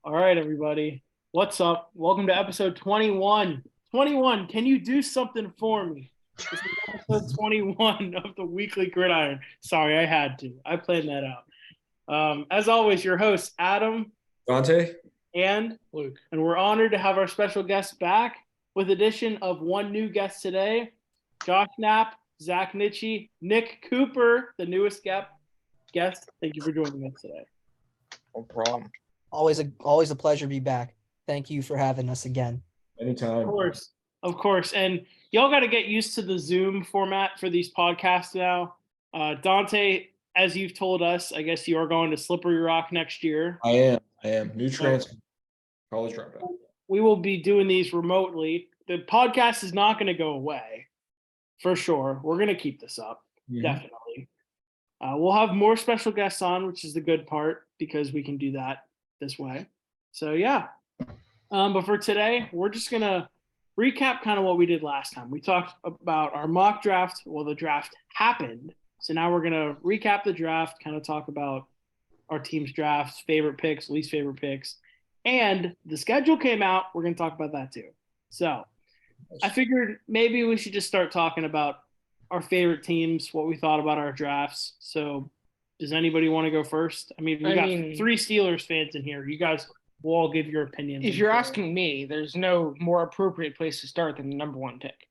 All right, everybody. What's up? Welcome to episode 21. 21, can you do something for me? This is episode 21 of the Weekly Gridiron. Sorry, I had to. I planned that out. As always, your hosts, Adam Dante? and Luke. And we're honored to have our special guest back with addition of one new guest today, Josh Knapp, Zach Nitchie, Nick Cooper, the newest guest. Thank you for joining us today. No problem. Always a pleasure to be back. Thank you for having us again. Anytime. Of course. And y'all got to get used to the Zoom format for these podcasts now. Dante, as you've told us, I guess you are going to Slippery Rock next year. I am. New transfer. College dropout. We will be doing these remotely. The podcast is not going to go away, for sure. We're going to keep this up, definitely. We'll have more special guests on, which is the good part, because we can do that this way. So, yeah. But for today, we're just going to recap kind of what we did last time. We talked about our mock draft. Well, the draft happened. So now we're going to recap the draft, kind of talk about our team's drafts, favorite picks, least favorite picks. And the schedule came out. We're going to talk about that too. So I figured maybe we should just start talking about our favorite teams, what we thought about our drafts. So does anybody want to go first? I mean, we got three Steelers fans in here. You guys will all give your opinions. If you're asking me, there's no more appropriate place to start than the number one pick.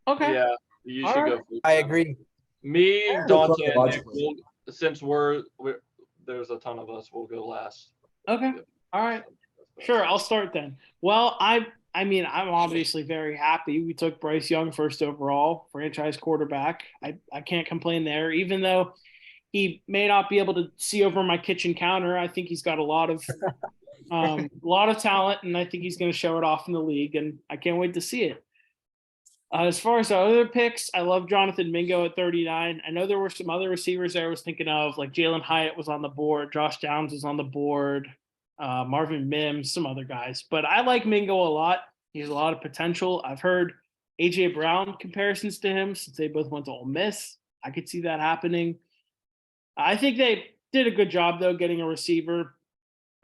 Okay. Yeah, you should go first. I agree. Me, Dante, and Nick, since there's a ton of us, we'll go last. Okay. All right. Sure, I'll start then. Well, I'm obviously very happy. We took Bryce Young first overall, franchise quarterback. I can't complain there, even though he may not be able to see over my kitchen counter. I think he's got a lot of talent, and I think he's going to show it off in the league, and I can't wait to see it. As far as our other picks, I love Jonathan Mingo at 39. I know there were some other receivers there I was thinking of, like Jalen Hyatt was on the board, Josh Downs was on the board, Marvin Mims, some other guys. But I like Mingo a lot. He has a lot of potential. I've heard A.J. Brown comparisons to him since they both went to Ole Miss. I could see that happening. I think they did a good job, though, getting a receiver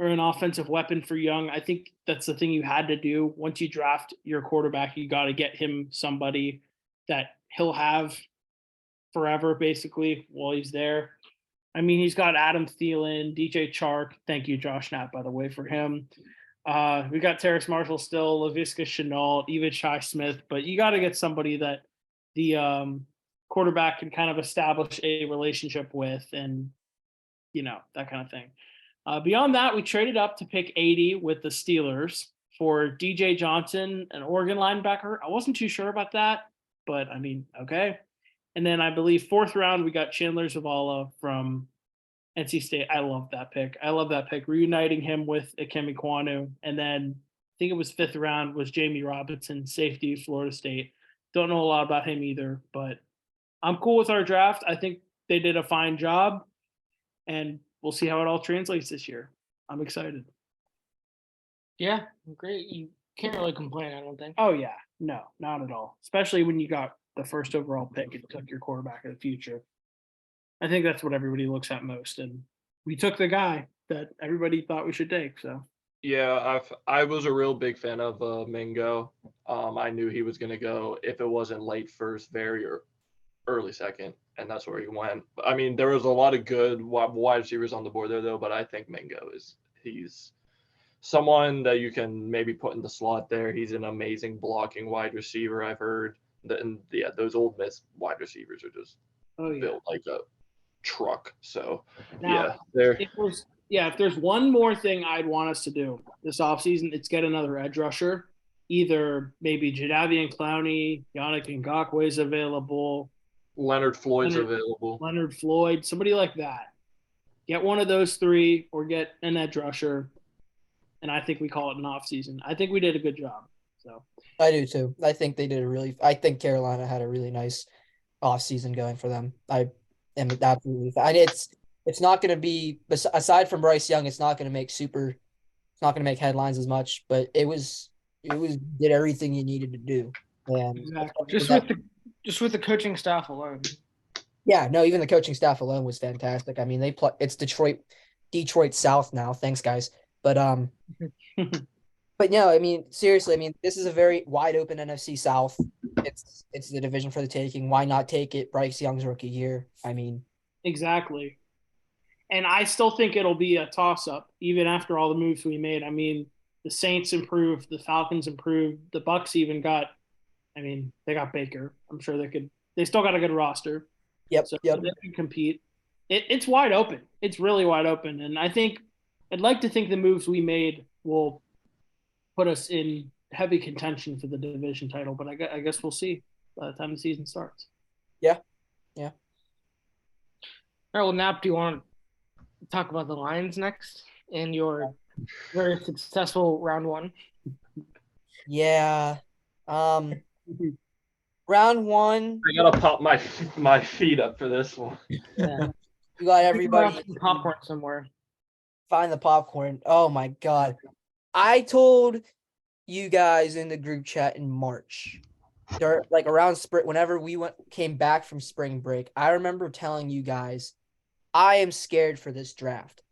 or an offensive weapon for Young. I think that's the thing you had to do. Once you draft your quarterback, you got to get him somebody that he'll have forever, basically, while he's there. I mean, he's got Adam Thielen, DJ Chark. Thank you, Josh Knapp, by the way, for him. We got Terrace Marshall still, Laviska Shenault, even Shi Smith. But you got to get somebody that the quarterback can kind of establish a relationship with and, that kind of thing. Beyond that, we traded up to pick 80 with the Steelers for DJ Johnson, an Oregon linebacker. I wasn't too sure about that, but I mean, okay. And then I believe fourth round, we got Chandler Zavala from NC State. I love that pick. Reuniting him with Ikem Ekwonu. And then I think it was fifth round was Jamie Robinson, safety, Florida State. Don't know a lot about him either, but I'm cool with our draft. I think they did a fine job, and we'll see how it all translates this year. I'm excited. Yeah, great. You can't really complain, I don't think. Oh, yeah. No, not at all. Especially when you got the first overall pick and took your quarterback of the future. I think that's what everybody looks at most. And we took the guy that everybody thought we should take. So Yeah, I was a real big fan of Mingo. I knew he was going to go, if it wasn't late first, very early second, and that's where he went. I mean, there was a lot of good wide receivers on the board there, though, but I think Mingo he's someone that you can maybe put in the slot there. He's an amazing blocking wide receiver, I've heard. Those Ole Miss wide receivers are just built like a truck. So, now, if there's one more thing I'd want us to do this offseason, it's get another edge rusher. Either maybe Jadeveon Clowney, Yannick Ngakoue is available. Leonard Floyd's available. Leonard Floyd, somebody like that. Get one of those three or get an edge rusher, and I think we call it an offseason. I think we did a good job. So I do too. I think I think Carolina had a really nice offseason going for them. I am absolutely. It's not going to be, aside from Bryce Young, it's not going to make headlines as much, but it did everything you needed to do. And exactly. Just with the coaching staff alone. Yeah, no, even the coaching staff alone was fantastic. I mean, it's Detroit South now. Thanks, guys. But but no, I mean, seriously, I mean, this is a very wide open NFC South. It's the division for the taking. Why not take it? Bryce Young's rookie year. I mean, Exactly. And I still think it'll be a toss up, even after all the moves we made. I mean, the Saints improved, the Falcons improved, the Bucks even got. I mean, they got Baker. I'm sure they could. They still got a good roster, yep, so yep. they can compete. It's wide open. It's really wide open, and I think I'd like to think the moves we made will put us in heavy contention for the division title. But I guess we'll see by the time the season starts. Yeah. All right, well, Nap, do you want to talk about the Lions next in your very successful round one? Yeah. Round one, I gotta pop my feet up for this one. Yeah. you got Have everybody some popcorn somewhere. find the popcorn. Oh my God. I told you guys in the group chat in March, like around spring, whenever we came back from spring break, I remember telling you guys, I am scared for this draft.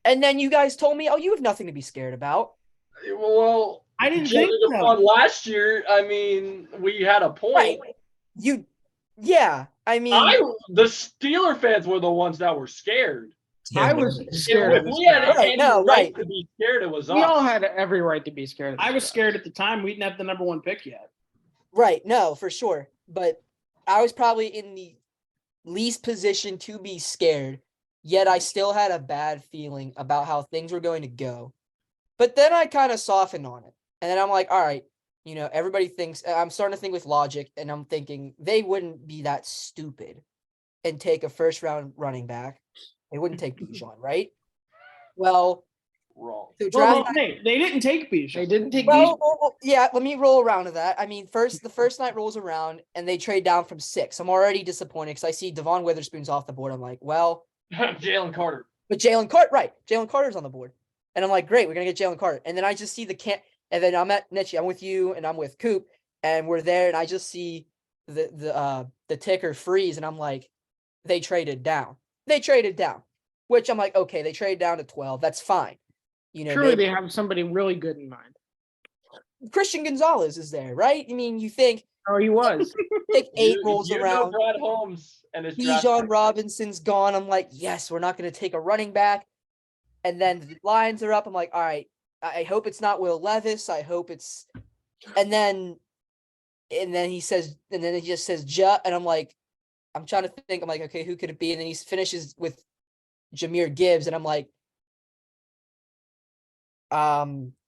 And then you guys told me, oh, you have nothing to be scared about. Well, I didn't judging think so. upon last year, I mean, we had a point. Right. I mean, The Steeler fans were the ones that were scared. I was scared If of this we had draft. any right to be scared, it was We all us. had every right to be scared of this I was draft. scared at the time. We didn't have the number one pick yet. right, no, for sure. But I was probably in the least position to be scared, yet I still had a bad feeling about how things were going to go. But then I kind of softened on it. And then I'm like, all right, everybody thinks, I'm starting to think with logic, and I'm thinking they wouldn't be that stupid and take a first round running back. They wouldn't take Bijan, right? Well, Wrong. so Well, draft they didn't take Bijan. They didn't take yeah, let me roll around to that. I mean, the first night rolls around and they trade down from 6. I'm already disappointed because I see Devon Witherspoon's off the board. I'm like, well, Jalen Carter. but Jalen Carter's on the board. And I'm like, great, we're gonna get Jalen Carter. And then I just see and then I'm at Nichi, I'm with you and I'm with Coop, and we're there, and I just see the ticker freeze, and I'm like, they traded down. Which I'm like, okay, they traded down to 12. That's fine. Surely they have somebody really good in mind. Christian Gonzalez is there, right? I mean, you think Oh, he was. take 8 rolls you around. know Brad Holmes and his Bijan Robinson's gone. I'm like, yes, we're not going to take a running back. And then the Lions are up. I'm like, all right, I hope it's not Will Levis. I hope it's. And then he says, and then he just says, and I'm like, I'm trying to think. I'm like, okay, who could it be? And then he finishes with Jahmyr Gibbs, and I'm like,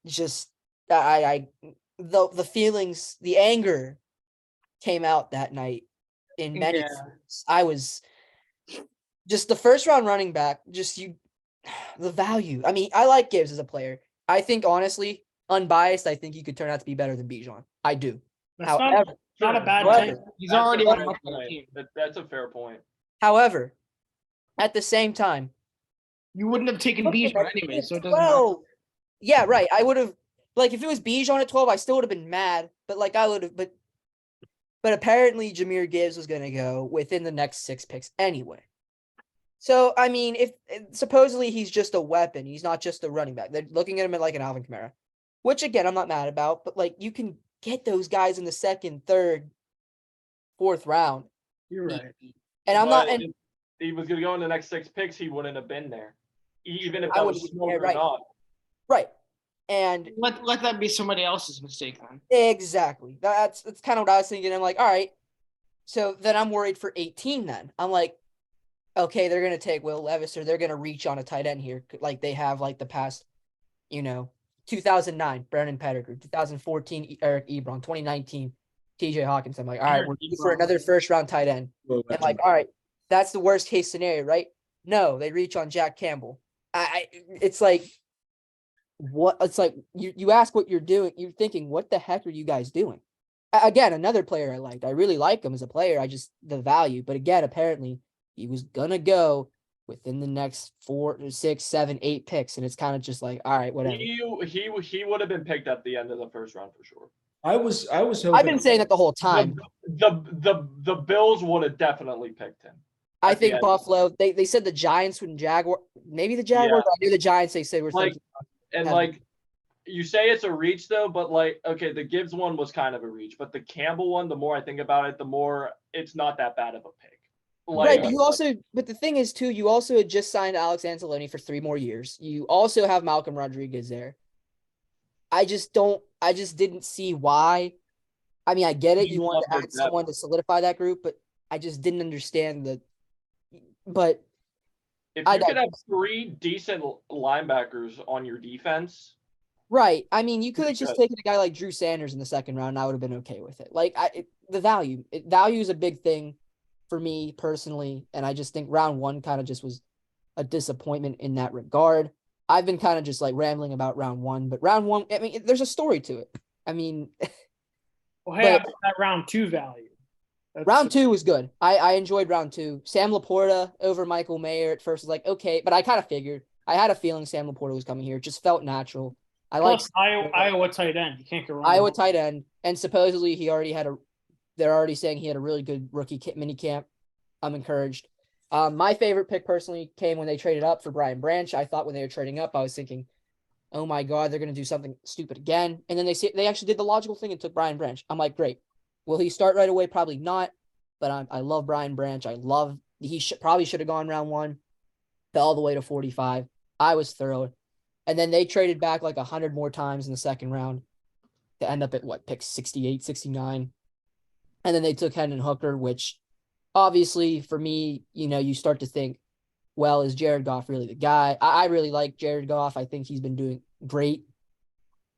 just the feelings, the anger came out that night in many forms. I was just the first round running back, the value. I mean, I like Gibbs as a player. I think, honestly, unbiased, I think he could turn out to be better than Bijan. I do. However, not a bad However, take. He's already on fair the point. team. That's a fair point. However, at the same time, You wouldn't have taken Bijan anyway, so it doesn't matter. well, yeah, right. I would have, like, if it was Bijan at 12, I still would have been mad. But like, I would have, but apparently Jahmyr Gibbs was going to go within the next 6 picks anyway. So I mean, if supposedly he's just a weapon, he's not just a running back. They're looking at him like an Alvin Kamara, which again I'm not mad about. But like, you can get those guys in the 2nd, 3rd, 4th round. You're right. And I'm not. And If he was going to go in the next 6 picks, he wouldn't have been there, even if I that was wouldn't- smart yeah, right. or not. right. And Let that be somebody else's mistake then. exactly. That's kind of what I was thinking. I'm like, all right. So then I'm worried for 18 then. I'm like, okay, they're going to take Will Levis, or they're going to reach on a tight end here like they have like the past, 2009, Brandon Pettigrew, 2014, Eric Ebron, 2019, TJ Hawkins. I'm like, all right, we're looking for another first-round tight end. And like, all right, that's the worst-case scenario, right? No, they reach on Jack Campbell. It's like, what? It's like you ask what you're doing. You're thinking, what the heck are you guys doing? Again, another player I liked. I really like him as a player. The value. But again, apparently he was gonna go within the next 4, 6, 7, 8 picks, and it's kind of just like, all right, whatever. He would have been picked at the end of the first round for sure. I was hoping. I've been saying that the whole time. The Bills would have definitely picked him. I At the think end. Buffalo. They said the Giants and Jaguar. Maybe the Jaguars. Yeah. I knew the Giants. They said were Like, thinking. and Yeah. like, you say it's a reach though, but like, okay, the Gibbs one was kind of a reach, but the Campbell one, the more I think about it, the more it's not that bad of a pick. Right, Yeah. but the thing is too, you also had just signed Alex Anzalone for 3 more years. You also have Malcolm Rodriguez there. I just didn't see why. I mean, I get it. You wanted to add someone to solidify that group, but I just didn't understand the. But If I you could don't- have 3 decent linebackers on your defense, right, I mean, you could have just Good. taken a guy like Drew Sanders in the second round. And I would have been okay with it. Like the value is a big thing for me personally, and I just think round 1 kind of just was a disappointment in that regard. I've been kind of just like rambling about round 1, but round 1, I mean, there's a story to it. I mean, Well, hey, But- that round 2 value. That's- round 2 was good. I enjoyed round 2. Sam Laporta over Michael Mayer at first was like, okay, but I kind of figured. I had a feeling Sam Laporta was coming here. It just felt natural. I like Plus Iowa tight end. You can't go wrong. Iowa tight end, and supposedly they're already saying he had a really good rookie mini camp. I'm encouraged. My favorite pick personally came when they traded up for Brian Branch. I thought when they were trading up, I was thinking, oh my God, they're going to do something stupid again. And then they actually did the logical thing and took Brian Branch. I'm like, great. Will he start right away? Probably not. But I love Brian Branch. Probably should have gone round 1, fell all the way to 45. I was thrilled. And then they traded back like 100 more times in the second round to end up at pick 68, 69. And then they took Hendon Hooker, which obviously for me, you start to think, well, is Jared Goff really the guy? I really like Jared Goff. I think he's been doing great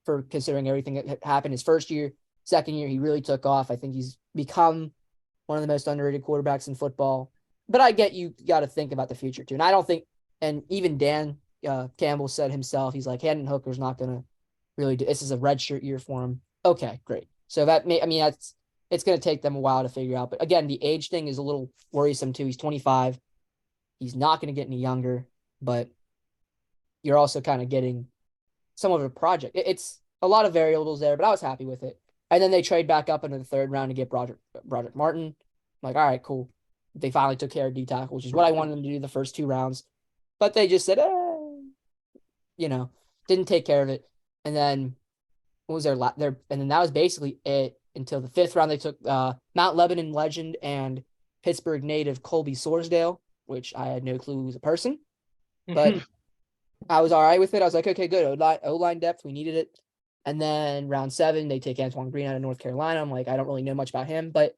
for considering everything that happened his first year. Second year, he really took off. I think he's become one of the most underrated quarterbacks in football. But I get you got to think about the future too. And I don't think, and even Dan Campbell said himself, he's like, Hendon Hooker's not going to really do, this is a redshirt year for him. Okay, great. So it's going to take them a while to figure out. But again, the age thing is a little worrisome too. He's 25. He's not going to get any younger, but you're also kind of getting some of a project. It's a lot of variables there, but I was happy with it. And then they trade back up into the third round to get Broderick Martin. I'm like, all right, cool. They finally took care of D-tackle, which is what I wanted them to do the first 2 rounds. But they just said, didn't take care of it. And then what was and then that was basically it until the 5th round. They took Mount Lebanon legend and Pittsburgh native Colby Sorsdale, which I had no clue was a person. But I was all right with it. I was like, okay, good. O-line depth. We needed it. And then round 7, they take Antoine Green out of North Carolina. I'm like, I don't really know much about him, but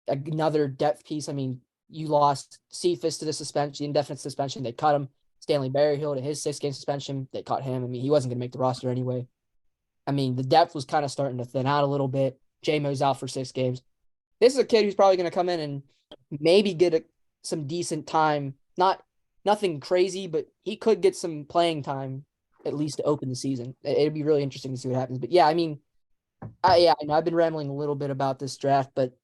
another depth piece. I mean, you lost Cephas to the indefinite suspension. They cut him. Stanley Berryhill to his 6-game suspension. They cut him. I mean, he wasn't going to make the roster anyway. I mean, the depth was kind of starting to thin out a little bit. J-Mo's out for 6 games. This is a kid who's probably going to come in and maybe get some decent time. Nothing crazy, but he could get some playing time at least to open the season. It'd be really interesting to see what happens. But yeah, I mean, I know I've been rambling a little bit about this draft, but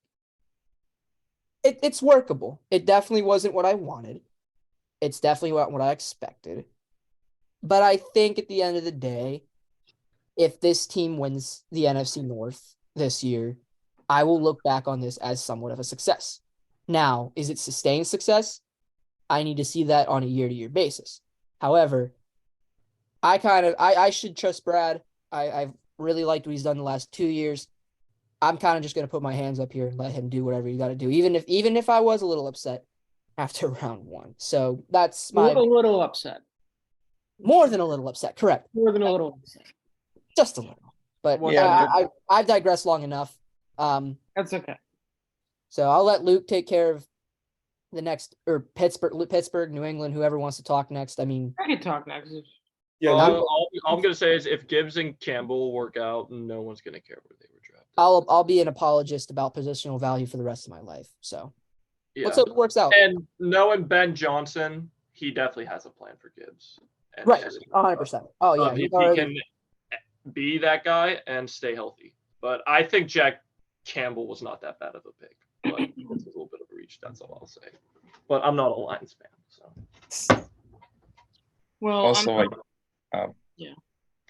it's workable. It definitely wasn't what I wanted. It's definitely what I expected. But I think at the end of the day, if this team wins the NFC North this year, I will look back on this as somewhat of a success. Now, is it sustained success? I need to see that on a year-to-year basis. However, I should trust Brad. I've really liked what he's done the last 2 years. I'm kind of just gonna put my hands up here and let him do whatever he got to do, even if I was a little upset after round 1. So that's A little upset. more than a little upset. Correct, More than a little upset. just a little. But Yeah, I've digressed long enough. That's okay. So I'll let Luke take care of the next, or Pittsburgh, New England, whoever wants to talk next. I mean, I can talk next. Yeah, all I'm gonna say is if Gibbs and Campbell work out, no one's gonna care where they were drafted. I'll be an apologist about positional value for the rest of my life. So Yeah. let's hope it works out. And knowing Ben Johnson, he definitely has a plan for Gibbs. And Right, just- 100%. Oh yeah, if he's he already. can be that guy and stay healthy. But I think Jack Campbell was not that bad of a pick. But it's a little bit of a reach. That's all I'll say. But I'm not a Lions fan, so. Well, Also, like, go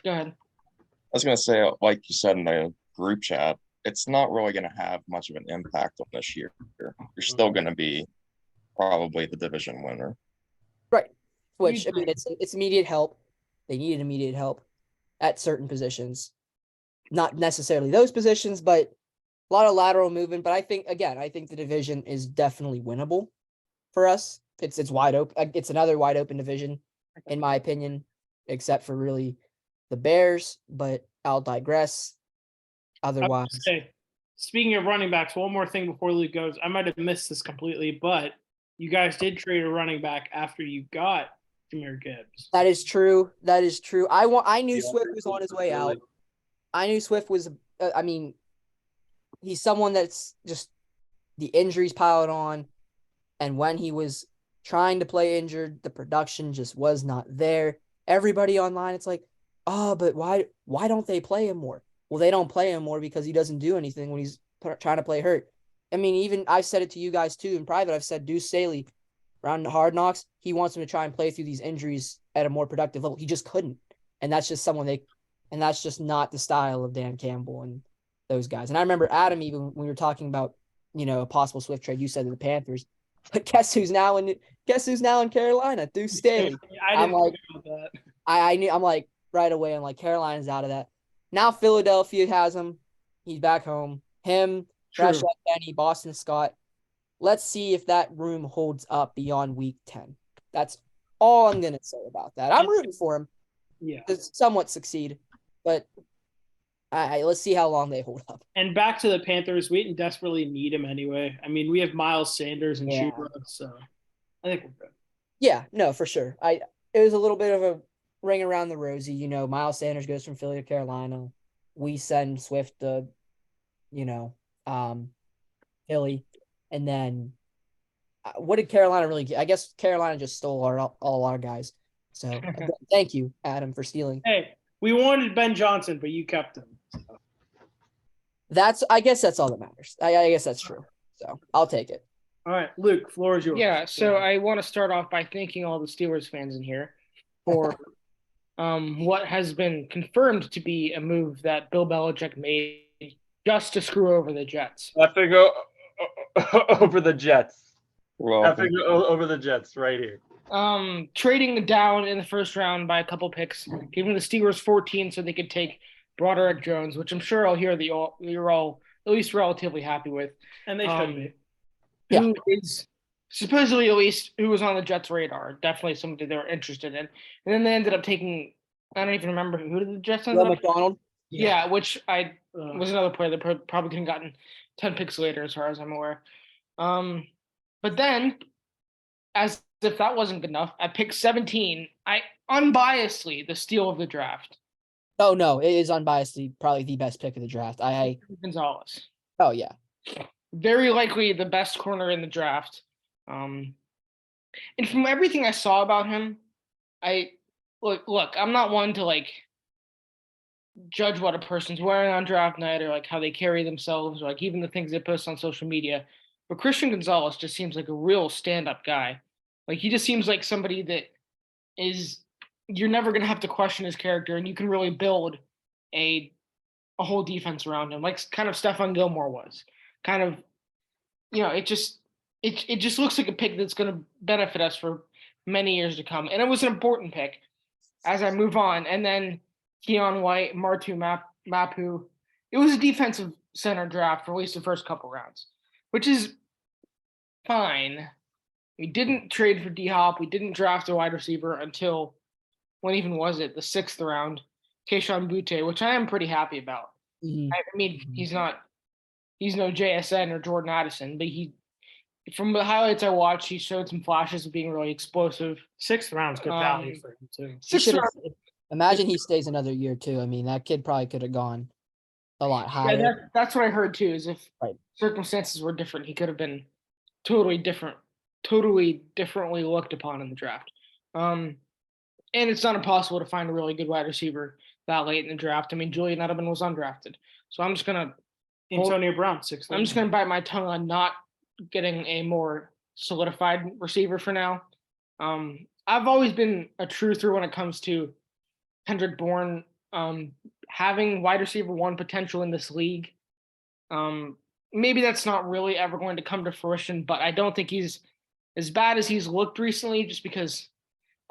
ahead. I was gonna say, like you said in the group chat, it's not really gonna have much of an impact on this year. You're still gonna be probably the division winner. Right. Which I agree. mean, it's immediate help. They needed immediate help at certain positions, not necessarily those positions, but a lot of lateral movement. But I think the division is definitely winnable for us. It's wide open. It's another wide open division, in my opinion, except for really the Bears. But I'll digress. I was Otherwise, gonna say, speaking of running backs, one more thing before Luke goes. I might have missed this completely, but you guys did trade a running back after you got Jahmyr Gibbs. that is true. That is true. I knew Yeah, Swift was on his way really. out. I knew Swift was. I mean, he's someone that's just the injuries piled on, and when he was trying to play injured, the production just was not there. Everybody online, it's like, oh, but why don't they play him more? Well, they don't play him more because he doesn't do anything when he's trying to play hurt. I mean, even I've said it to you guys too in private. I've said Deuce Staley around the Hard Knocks, he wants him to try and play through these injuries at a more productive level. He just couldn't, and that's just and that's just not the style of Dan Campbell and those guys. And I remember Adam, even when we were talking about a possible Swift trade, you said to the Panthers, but guess who's now in Carolina? Deuce Staley. I didn't I'm like, think about that. I knew. I'm like right away. I'm like Carolina's out of that. Now Philadelphia has him. He's back home. Him, Fresh True. Benny, Boston Scott. Let's see if that room holds up beyond week 10. That's all I'm gonna say about that. I'm rooting for him Yeah. to somewhat succeed, but let's see how long they hold up. And back to the Panthers, we didn't desperately need him anyway. I mean, we have Miles Sanders and Yeah. Chuba, so I think we're good. Yeah, no, for sure. It was a little bit of a ring around the rosy. Miles Sanders goes from Philly to Carolina. We send Swift to, Philly, and then what did Carolina really get? I guess Carolina just stole all our guys. So thank you, Adam, for stealing. Hey, we wanted Ben Johnson, but you kept him. I guess that's all that matters. I guess that's true. So I'll take it. All right, Luke, floor is yours. Yeah, so I want to start off by thanking all the Steelers fans in here for what has been confirmed to be a move that Bill Belichick made just to screw over the Jets. I figure over the Jets. Well, I figure over the Jets right here. Trading down in the first round by a couple picks, giving the Steelers 14 so they could take Broderick Jones, which I'm sure I'll hear that you're all at least relatively happy with. And they should be. Yeah. Who is supposedly at least who was on the Jets' radar. Definitely somebody they were interested in. And then they ended up taking, I don't even remember who did the Jets end Will up? McDonald. Yeah, which was another player that probably could have gotten 10 picks later, as far as I'm aware. But then, as if that wasn't good enough, at pick 17, I unbiasedly the steal of the draft. Oh no, it is unbiasedly probably the best pick of the draft. Gonzalez. Oh yeah. Very likely the best corner in the draft. And from everything I saw about him, look, I'm not one to judge what a person's wearing on draft night or how they carry themselves or even the things they post on social media. But Christian Gonzalez just seems like a real stand-up guy. He just seems like somebody that you're never going to have to question his character, and you can really build a whole defense around him, like kind of Stephon Gilmore was. Kind of, it just looks like a pick that's going to benefit us for many years to come. And it was an important pick as I move on. And then Keon White, Martu Mapu. It was a defensive center draft for at least the first couple rounds, which is fine. We didn't trade for D-Hop. We didn't draft a wide receiver until, when even was it, the 6th round, Kayshon Boutte, which I am pretty happy about. Mhm. I mean, he's no JSN or Jordan Addison, but from the highlights I watched, he showed some flashes of being really explosive. 6th round's good value for him too. Imagine he stays another year too. I mean, that kid probably could have gone a lot higher. Yeah, that's what I heard too. Is if Right. circumstances were different, he could have been totally differently looked upon in the draft. And it's not impossible to find a really good wide receiver that late in the draft. I mean, Julian Edelman was undrafted, so I'm just gonna Antonio Brown, 6th. I'm just gonna bite my tongue on not getting a more solidified receiver for now. I've always been a truther when it comes to Kendrick Bourne having wide receiver 1 potential in this league. Maybe that's not really ever going to come to fruition, but I don't think he's as bad as he's looked recently, just because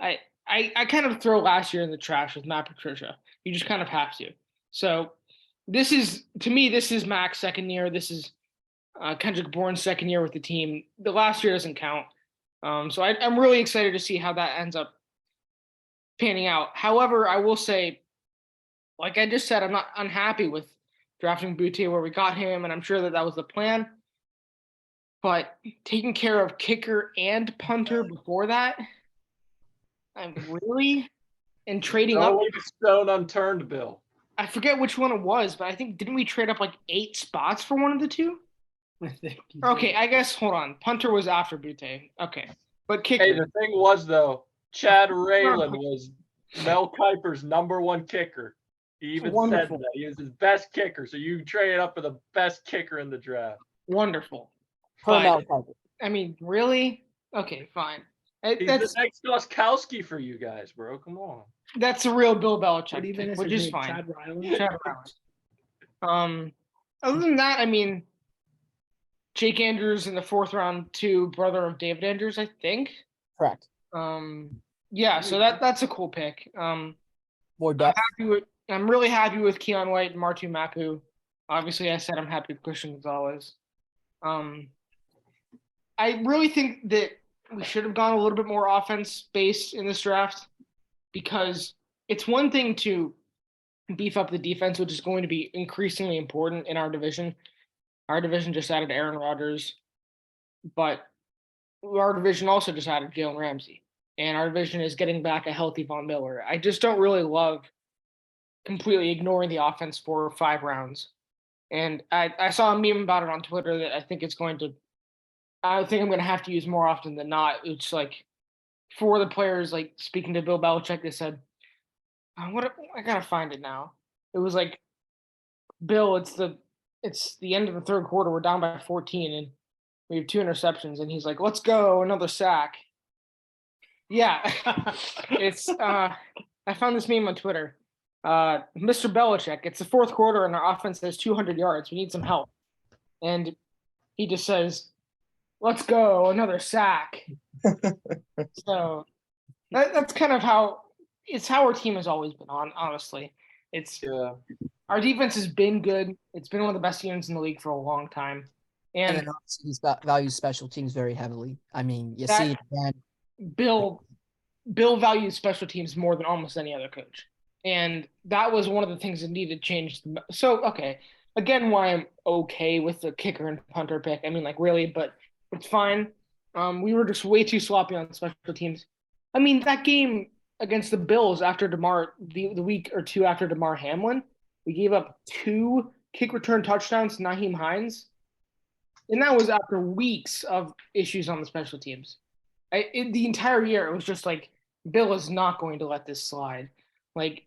I kind of throw last year in the trash with Matt Patricia. You just kind of have to. So this is Mac's second year. This is Kendrick Bourne's second year with the team. The last year doesn't count. So I'm really excited to see how that ends up panning out. However, I will say, like I just said, I'm not unhappy with drafting Butte where we got him, and I'm sure that was the plan. But taking care of kicker and punter before that, I'm really and trading Don't up. leave a stone unturned, Bill. I forget which one it was, but I think didn't we trade up like 8 spots for one of the two? I think he Okay, did. I guess hold on. Punter was after Butte. Okay, but kicker. Hey, the thing was though, Chad Raylan was Mel Kiper's #1 kicker. He even Wonderful. said that he was his best kicker. So you traded up for the best kicker in the draft. Wonderful. Per But, Mel Kiper. I mean, really? Okay, fine. He's That's the next Goskowski for you guys, bro. Come on. a real Bill Belichick What even pick, is which his is name? fine. Chad Ryland? Chad Ryland. Other than that, I mean, Jake Andrews in the 4th round, brother of David Andrews, I think. Correct. Yeah, so that's a cool pick. More depth. I'm really happy with Keon White and Martu Mapu. Obviously, I said I'm happy with Christian Gonzalez. I really think that we should have gone a little bit more offense-based in this draft because it's one thing to beef up the defense, which is going to be increasingly important in our division. Our division just added Aaron Rodgers, but our division also just added Jalen Ramsey. And our division is getting back a healthy Von Miller. I just don't really love completely ignoring the offense for 5 rounds. And I saw a meme about it on Twitter that I think I'm going to have to use more often than not. It's like for the players, like speaking to Bill Belichick, they said, I gotta find it now. It was like, Bill, it's the end of the 3rd quarter. We're down by 14 and we have 2 interceptions. And he's like, let's go, another sack. Yeah. It's I found this meme on Twitter. Mr. Belichick, it's the 4th quarter and our offense has 200 yards. We need some help. And he just says, let's go, another sack. So that's kind of how our team has always been on, honestly. Our defense has been good. It's been one of the best units in the league for a long time. And And then he's values special teams very heavily. I mean, you That- see it again. Bill values special teams more than almost any other coach. And that was one of the things that needed change. So, okay, again, why I'm okay with the kicker and punter pick. I mean, like, really, but it's fine. We were just way too sloppy on special teams. I mean, that game against the Bills after the week or 2 after DeMar Hamlin, we gave up 2 kick return touchdowns to Naheem Hines. And that was after weeks of issues on the special teams. The entire year, it was just like, Bill is not going to let this slide. Like,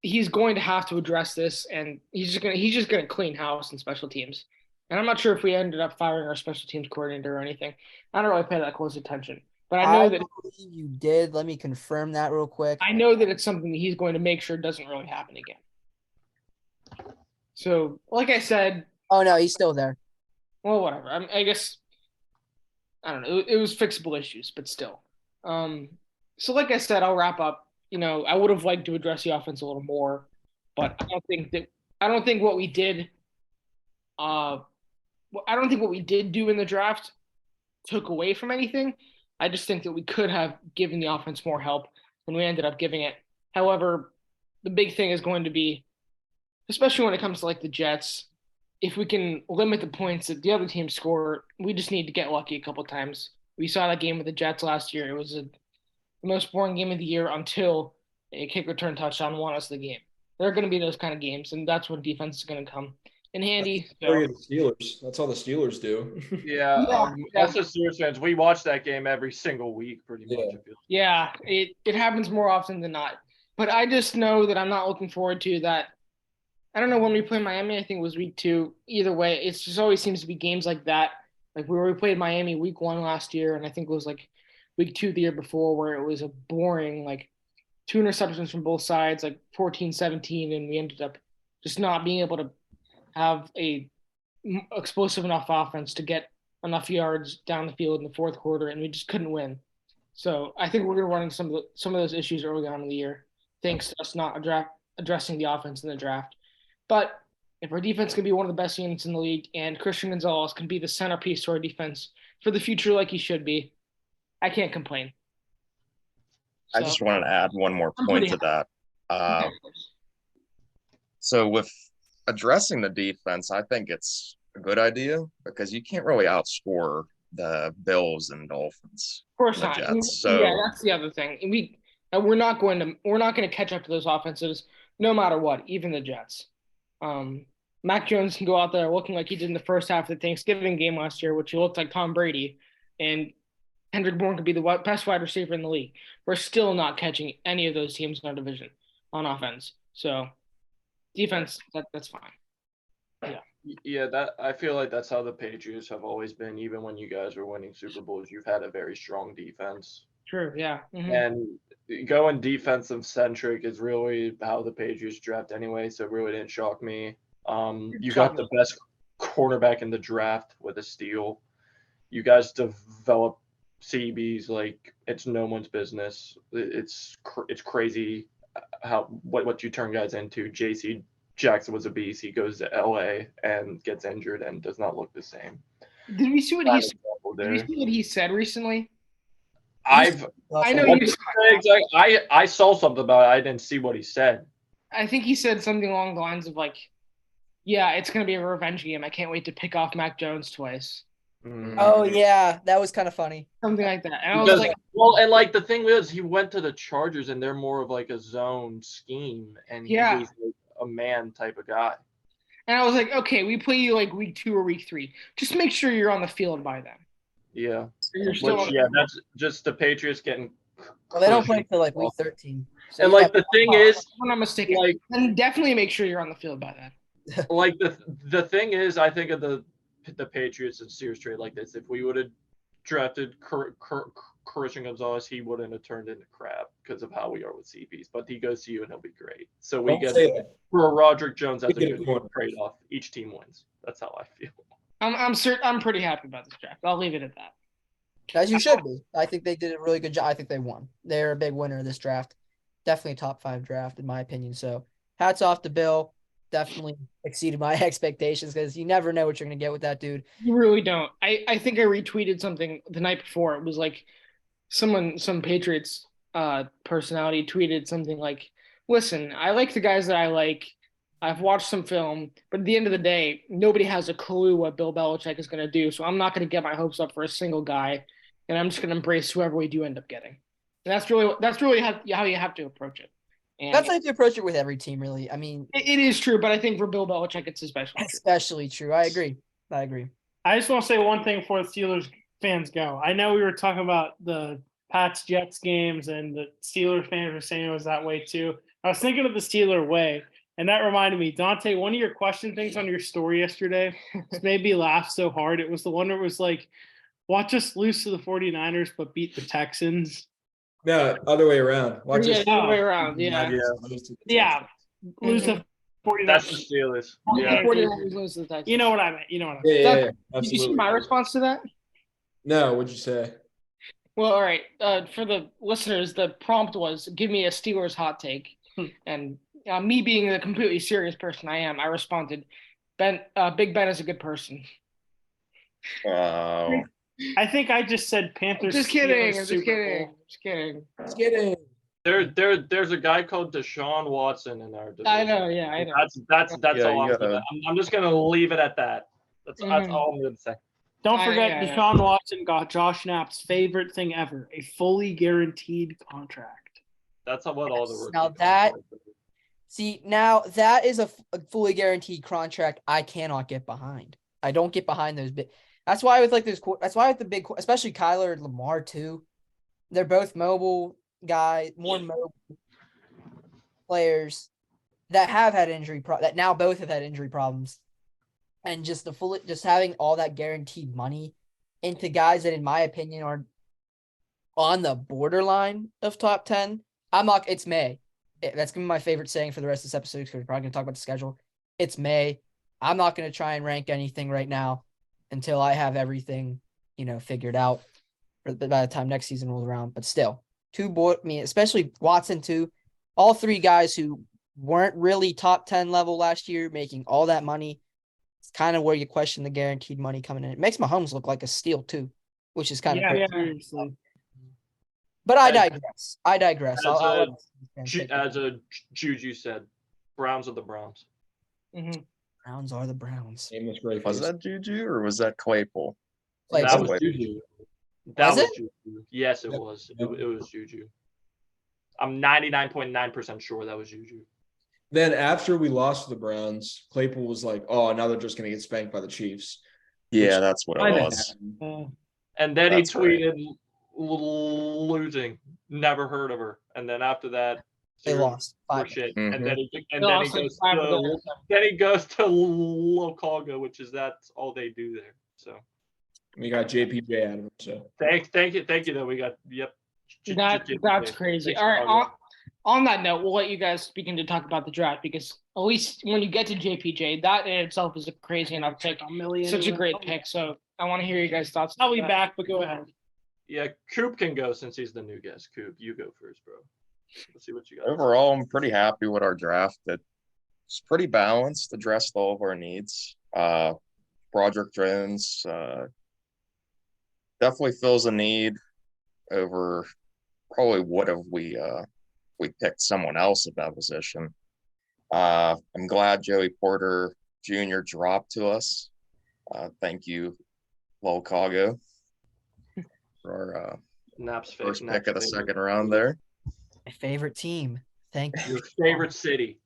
he's going to have to address this, and he's just gonna clean house in special teams. And I'm not sure if we ended up firing our special teams coordinator or anything. I don't really pay that close attention, but I know that believe you did. Let me confirm that real quick. I know that it's something that he's going to make sure doesn't really happen again. So, like I said, Oh no, he's still there. well, whatever. I guess I don't know. It was fixable issues, but still. So like I said, I'll wrap up. You know, I would have liked to address the offense a little more, but I don't think what we did. I don't think what we did do in the draft took away from anything. I just think that we could have given the offense more help than we ended up giving it. However, the big thing is going to be, especially when it comes to like the Jets, if we can limit the points that the other teams score, we just need to get lucky a couple times. We saw that game with the Jets last year. It was the most boring game of the year until a kick return touchdown won us the game. There are going to be those kind of games, and that's when defense is going to come in handy. Story of the Steelers. That's all the Steelers do. Yeah, Yeah. us as Steelers fans, we watch that game every single week, pretty much. Yeah. I feel. Yeah, it happens more often than not. But I just know that I'm not looking forward to that. I don't know when we play Miami. I think it was week 2. Either way, it just always seems to be games like that. Like we played Miami week 1 last year, and I think it was like week 2 the year before, where it was a boring, like 2 interceptions from both sides, like 14-17, and we ended up just not being able to have a explosive enough offense to get enough yards down the field in the fourth quarter, and we just couldn't win. So I think we're going to run into some of those issues early on in the year, thanks to us not addressing the offense in the draft. But if our defense can be one of the best units in the league, and Christian Gonzalez can be the centerpiece to our defense for the future like he should be, I can't complain. I So, just wanted to add one more I'm point pretty to that. So with addressing the defense, I think it's a good idea because you can't really outscore the Bills and Dolphins. Of course the not. Jets. So Yeah, that's the other thing. We're not going to catch up to those offenses no matter what, even the Jets. Mac Jones can go out there looking like he did in the first half of the Thanksgiving game last year, which he looked like Tom Brady, and Kendrick Bourne could be the best wide receiver in the league. We're still not catching any of those teams in our division on offense. So defense, that's fine. Yeah, that I feel like that's how the Patriots have always been. Even when you guys were winning Super Bowls, you've had a very strong defense. True, yeah. Mm-hmm. And going defensive centric is really how the Patriots draft anyway, so it really didn't shock me. You got the best cornerback in the draft with a steal. You guys develop CBs like it's no one's business. It's crazy what you turn guys into. JC Jackson was a beast. He goes to LA and gets injured and does not look the same. Did we see what he said recently? I know you. I saw something about it. I didn't see what he said. I think he said something along the lines of like, "Yeah, it's gonna be a revenge game. I can't wait to pick off Mac Jones twice." Oh yeah, that was kind of funny. Something like that. And I was like, well, and like the thing was, he went to the Chargers, and they're more of like a zone scheme, and he was like a man type of guy. And I was like, okay, we play you like week 2 or week 3. Just make sure you're on the field by then. Yeah. So that's just the Patriots getting. Well, they don't play until like week 13. So and like the thing is, if I'm not mistaken, like, then definitely make sure you're on the field by then. Like the thing is, I think of the Patriots and Sears trade like this. If we would have drafted Christian Gonzalez, he wouldn't have turned into crap because of how we are with CBs. But he goes to you and he'll be great. So we get for Roderick Jones, that's a good trade-off. Each team wins. That's how I feel. I'm pretty happy about this draft. I'll leave it at that. As you should be. I think they did a really good job. I think they won. They're a big winner of this draft. Definitely a top 5 draft in my opinion. So hats off to Bill. Definitely exceeded my expectations because you never know what you're going to get with that dude. You really don't. I think I retweeted something the night before. It was like some Patriots personality tweeted something like, listen, I like the guys that I like. I've watched some film, but at the end of the day, nobody has a clue what Bill Belichick is going to do. So I'm not going to get my hopes up for a single guy, and I'm just going to embrace whoever we do end up getting. And that's really how you have to approach it. And that's how you approach it with every team, really. I mean, it is true, but I think for Bill Belichick, it's especially true. I agree. I just want to say one thing before the Steelers fans go. I know we were talking about the Pats Jets games, and the Steelers fans were saying it was that way too. I was thinking of the Steeler way, and that reminded me, Dante, one of your question things on your story yesterday made me laugh so hard. It was the one where it was like, watch us lose to the 49ers but beat the Texans. No, other way around. Watch us other way around. Yeah. Lose the 49ers. That's the Steelers. Yeah. You know what I meant. Yeah, absolutely. Did you see my response to that? No, what'd you say? Well, all right. For the listeners, the prompt was, give me a Steelers hot take. And me being the completely serious person I am, I responded, Big Ben is a good person. Wow. I think I just said Panthers. I'm just kidding. There's a guy called Deshaun Watson in our division. I know. That's all I'm saying. I'm just gonna leave it at that. That's all I'm gonna say. Don't forget, Deshaun Watson got Josh Knapp's favorite thing ever: a fully guaranteed contract. That's what all the rookies. Now that is a fully guaranteed contract I cannot get behind. I don't get behind those big. That's why with the big, especially Kyler and Lamar too. They're both mobile guys, more mobile players that have had that now both have had injury problems, and just having all that guaranteed money into guys that, in my opinion, are on the borderline of top 10. It's May. That's gonna be my favorite saying for the rest of this episode because we're probably gonna talk about the schedule. It's May. I'm not gonna try and rank anything right now. until I have everything, figured out by the time next season rolls around. But still, especially Watson too. All three guys who weren't really top 10 level last year, making all that money. It's kind of where you question the guaranteed money coming in. It makes Mahomes look like a steal too, which is kind of crazy. seriously. But I digress. As a Juju said, Browns are the Browns. Browns are the Browns. Famous great Was face. that Juju or was that Claypool? Like, That was was Juju. Juju. That Was was it? Juju. Yes, it Yep. was. It was Juju. I'm 99.9% sure that was Juju. Then after we lost to the Browns, Claypool was like, "Oh, now they're just going to get spanked by the Chiefs." Yeah, that's what I it know. was. And then That's he tweeted, losing, never heard of her. And then after that, They zero lost. more 5. shit. Mhm. And then he They lost like 5 of their- then he goes to Locaga, which is that's all they do there. So We got JPJ out of him. So thank you though. We got That's crazy. Thanks, All right. Chicago. On that note, we'll let you guys begin to talk about the draft because at least when you get to JPJ, that in itself is a crazy enough pick. A million. Such a great pick. So I want to hear you guys' thoughts. I'll be about that. back, but go ahead. Yeah, Coop can go since he's the new guest. Coop, you go first, bro. Let's see what you got. Overall, I'm pretty happy with our draft. It's pretty balanced, addressed all of our needs. Broderick Jones definitely fills a need over probably would have we picked someone else at that position. I'm glad Joey Porter Jr. dropped to us. Thank you, Lolcago, for our Naps first Naps pick of the favorite. second round there. My favorite team. Thank you. Your favorite city.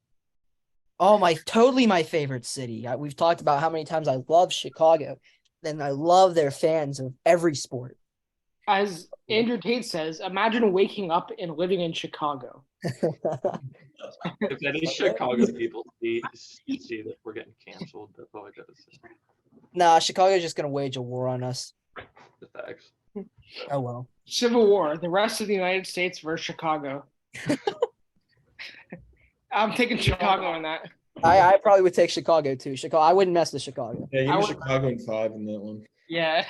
Oh, totally my favorite city. We've talked about how many times I love Chicago. Then I love their fans of every sport. As Andrew Tate says, imagine waking up and living in Chicago. If any Chicago people see that we're getting canceled, that's all I gotta say. Nah, Chicago's just gonna wage a war on us. The facts. Oh well. Civil War, the rest of the United States versus Chicago. I'm taking Chicago on that. I probably would take Chicago too. I wouldn't mess with Chicago. yeah, I give me would- Chicago in 5 in that one. Yeah.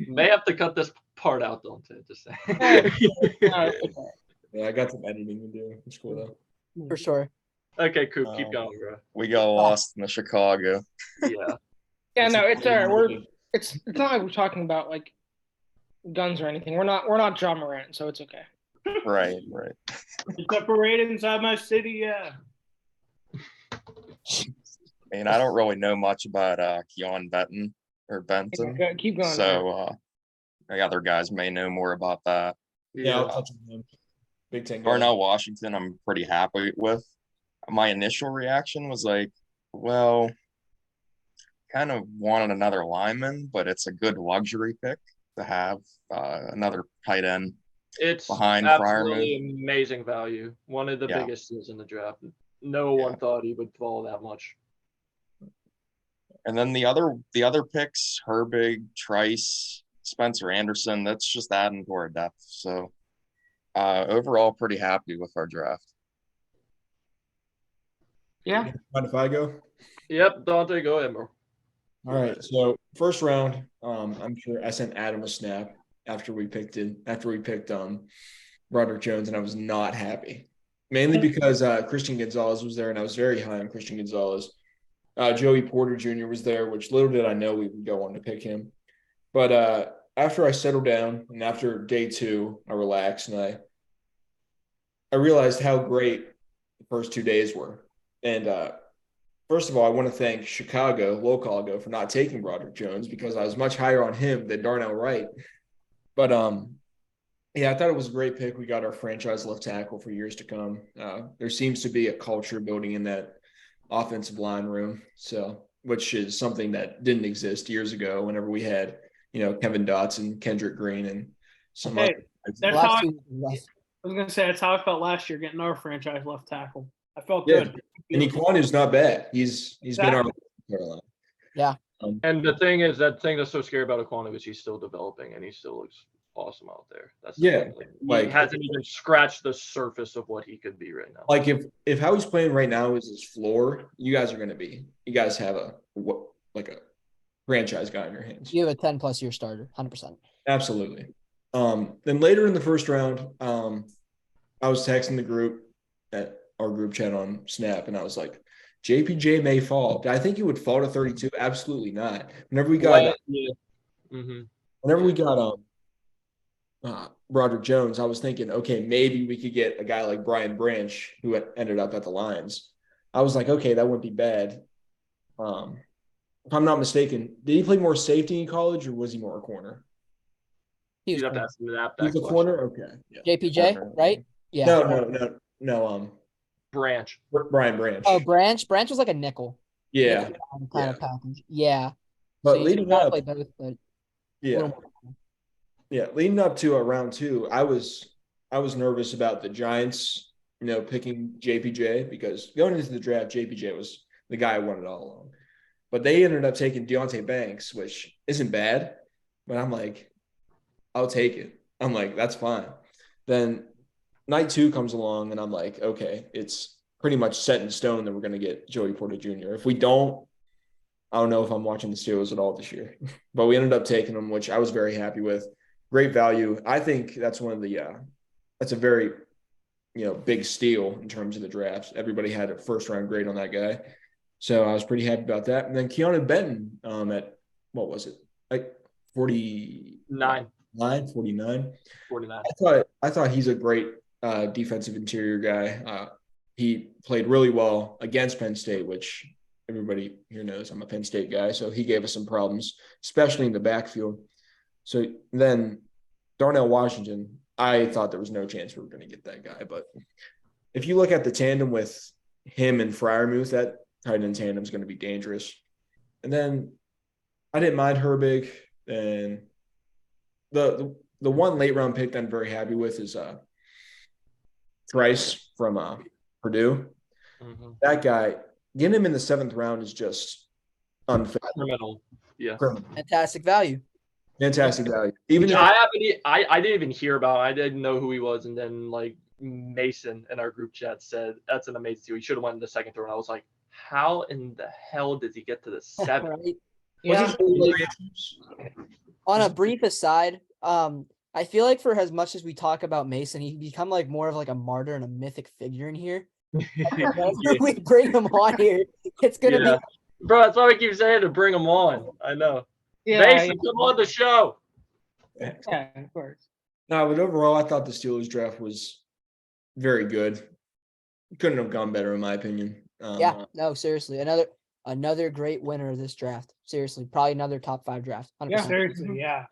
May have to cut this part out, don't they? Just saying. Yeah, I got some editing to do. It's cool though. For sure. Okay, Coop, keep going, bro. We got lost in the Chicago. Yeah. Yeah, no, it's all right. It's not like we're talking about like guns or anything. We're not John Morant, so it's okay. Right. It's a parade inside my city, yeah. I mean, I don't really know much about Keon Benton or Benton. Keep going. So the other guys may know more about that. Yeah, I'll touch on him. Big Ten guy. Darnell Washington, I'm pretty happy with. My initial reaction was like, well, kind of wanted another lineman, but it's a good luxury pick to have another tight end. It's Behind absolutely Freiermuth. amazing value. One of the Yeah. biggest steals in the draft. No one thought he would fall that much. And then the other picks, Herbig, Trice, Spencer Anderson, that's just adding to our depth. So overall, pretty happy with our draft. Yeah. Mind if I go? Yep, Dante, go ahead, bro. All right. So first round, I'm sure I sent Adam a snap after we picked Broderick Jones, and I was not happy. Mainly because Christian Gonzalez was there, and I was very high on Christian Gonzalez. Joey Porter Jr. was there, which little did I know we would go on to pick him. But after I settled down and after day 2, I relaxed and I realized how great the first 2 days were. And first of all, I want to thank Locago, for not taking Broderick Jones because I was much higher on him than Darnell Wright. But yeah, I thought it was a great pick. We got our franchise left tackle for years to come. There seems to be a culture building in that offensive line room, which is something that didn't exist years ago whenever we had, Kevin Dotson, Kendrick Green, and some Hey, other. that's Last how I 2 rough. was gonna say. That's how I felt last year getting our franchise left tackle. I felt Yeah, good. and Equani's not bad. He's been our Carolina. Yeah. And the thing is, that thing that's so scary about Aquanu is he's still developing and he still looks awesome out there. That's the Yeah, thing. like- he hasn't even scratched the surface of what he could be right now. Like if how he's playing right now is his floor, you guys have franchise guy in your hands. You have a 10+ year starter, 100%. Absolutely. Then later in the first round, I was texting the group at our group chat on Snap, and I was like, JPJ may fall. Did I think he would fall to 32? Absolutely not. Whenever we got Broderick Jones, I was thinking, okay, maybe we could get a guy like Brian Branch, who ended up at the Lions. I was like, okay, that wouldn't be bad. If I'm not mistaken, did he play more safety in college, or was he more a corner? He was You'd have to corner. ask him that He's a question. corner? Okay. Yeah. JPJ, right? Yeah. No. Branch. Brian Branch. Oh, Branch was like a nickel. Yeah. Kind of package. Yeah. But So you leading gotta up, play both, but a yeah, little more. yeah, leading up to round 2, I was nervous about the Giants, picking JPJ, because going into the draft, JPJ was the guy I wanted all along. But they ended up taking Deonte Banks, which isn't bad, but I'm like, I'll take it. I'm like, that's fine. Then night 2 comes along, and I'm like, okay, it's pretty much set in stone that we're going to get Joey Porter Jr. If we don't, I don't know if I'm watching the Steelers at all this year. But we ended up taking them, which I was very happy with. Great value. I think that's one of the that's a very big steal in terms of the drafts. Everybody had a first round grade on that guy, so I was pretty happy about that. And then Keanu Benton at what was it, like 49? 49. I thought he's a great defensive interior guy. He played really well against Penn State, which everybody here knows I'm a Penn State guy, so he gave us some problems, especially in the backfield. So then Darnell Washington, I thought there was no chance we were going to get that guy. But if you look at the tandem with him and Freiermuth, that tight end tandem is going to be dangerous. And then I didn't mind Herbig. And the one late round pick that I'm very happy with is Trice from Purdue. Mm-hmm. That guy, getting him in the 7th round is just unfair. Criminal. Yeah. Fantastic value. Fantastic value. Even if, I didn't even hear about him. I didn't know who he was, and then like Mason in our group chat said that's an amazing deal. He should have went in the 2nd round. I was like, how in the hell did he get to the 7th? Right? Yeah. On a brief aside, I feel like for as much as we talk about Mason, he become like more of like a martyr and a mythic figure in here. Whenever we bring him on here, it's gonna be. Bro, that's why we keep saying to bring him on. I know. Yeah, Mason, come on the show. yeah, of course. No, but overall, I thought the Steelers draft was very good. Couldn't have gone better, in my opinion. Yeah, no, seriously, another great winner of this draft. Seriously, probably another top 5 draft. 100%. Yeah, seriously, yeah.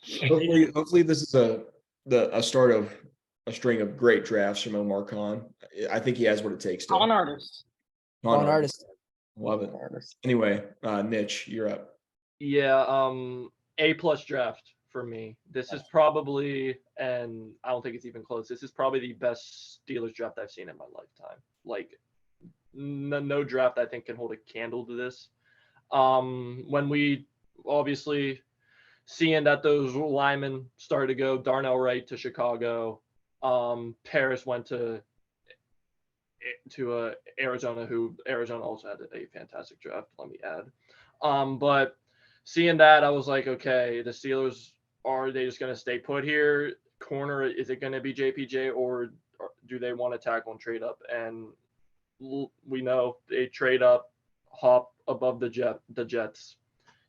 Hopefully, this is a start of a string of great drafts from Omar Khan. I think he has what it takes to. Con artist. Con artist. Love it. Anyway, Mitch, you're up. Yeah, A+ draft for me. This is probably, and I don't think it's even close. This is probably the best Steelers draft I've seen in my lifetime. Like, no draft I think can hold a candle to this. When we obviously seeing that those linemen started to go, Darnell Wright to Chicago, Paris went to Arizona, who Arizona also had a fantastic draft, let me add. But seeing that, I was like, okay, the Steelers, are they just going to stay put here? Corner, is it going to be JPJ, or do they want to tackle and trade up? And we know they trade up, hop above the Jets.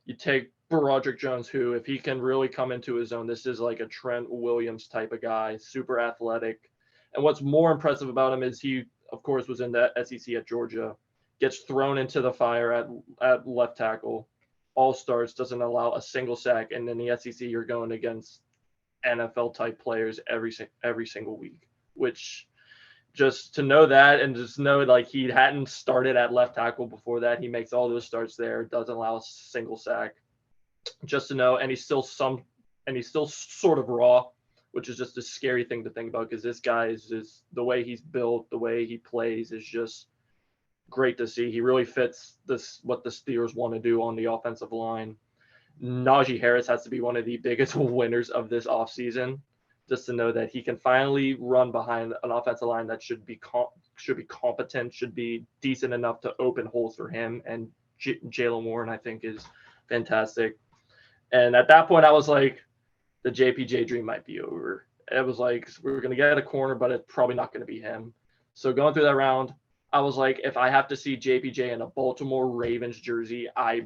You take Broderick Jones, who, if he can really come into his own, this is like a Trent Williams type of guy, super athletic. And what's more impressive about him is he, of course, was in the SEC at Georgia, gets thrown into the fire at left tackle, all starts, doesn't allow a single sack, and in the SEC you're going against NFL type players every single week, which just to know that, and just know like he hadn't started at left tackle before that, he makes all those starts there, doesn't allow a single sack, just to know, and he's still sort of raw, which is just a scary thing to think about, because this guy is just, the way he's built, the way he plays is just great to see. He really fits what the Steelers want to do on the offensive line. Najee Harris has to be one of the biggest winners of this offseason, just to know that he can finally run behind an offensive line that should be competent, should be decent enough to open holes for him. And Jalen Warren, I think, is fantastic. And at that point, I was like, the JPJ dream might be over. It was like, we were going to get a corner, but it's probably not going to be him. So going through that round, I was like, if I have to see JPJ in a Baltimore Ravens jersey, I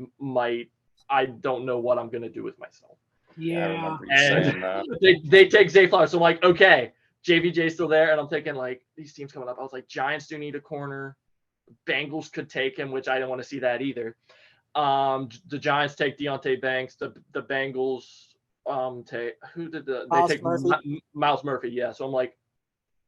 don't know what I'm going to do with myself. I Yeah. remember you saying that. They take Zay Flowers. So I'm like, okay, JPJ's still there. And I'm thinking, like, these teams coming up. I was like, Giants do need a corner. Bengals could take him, which I didn't want to see that either. The Giants take Deontay Banks. The Bengals Miles take Murphy. Miles Murphy. Yeah. So I'm like,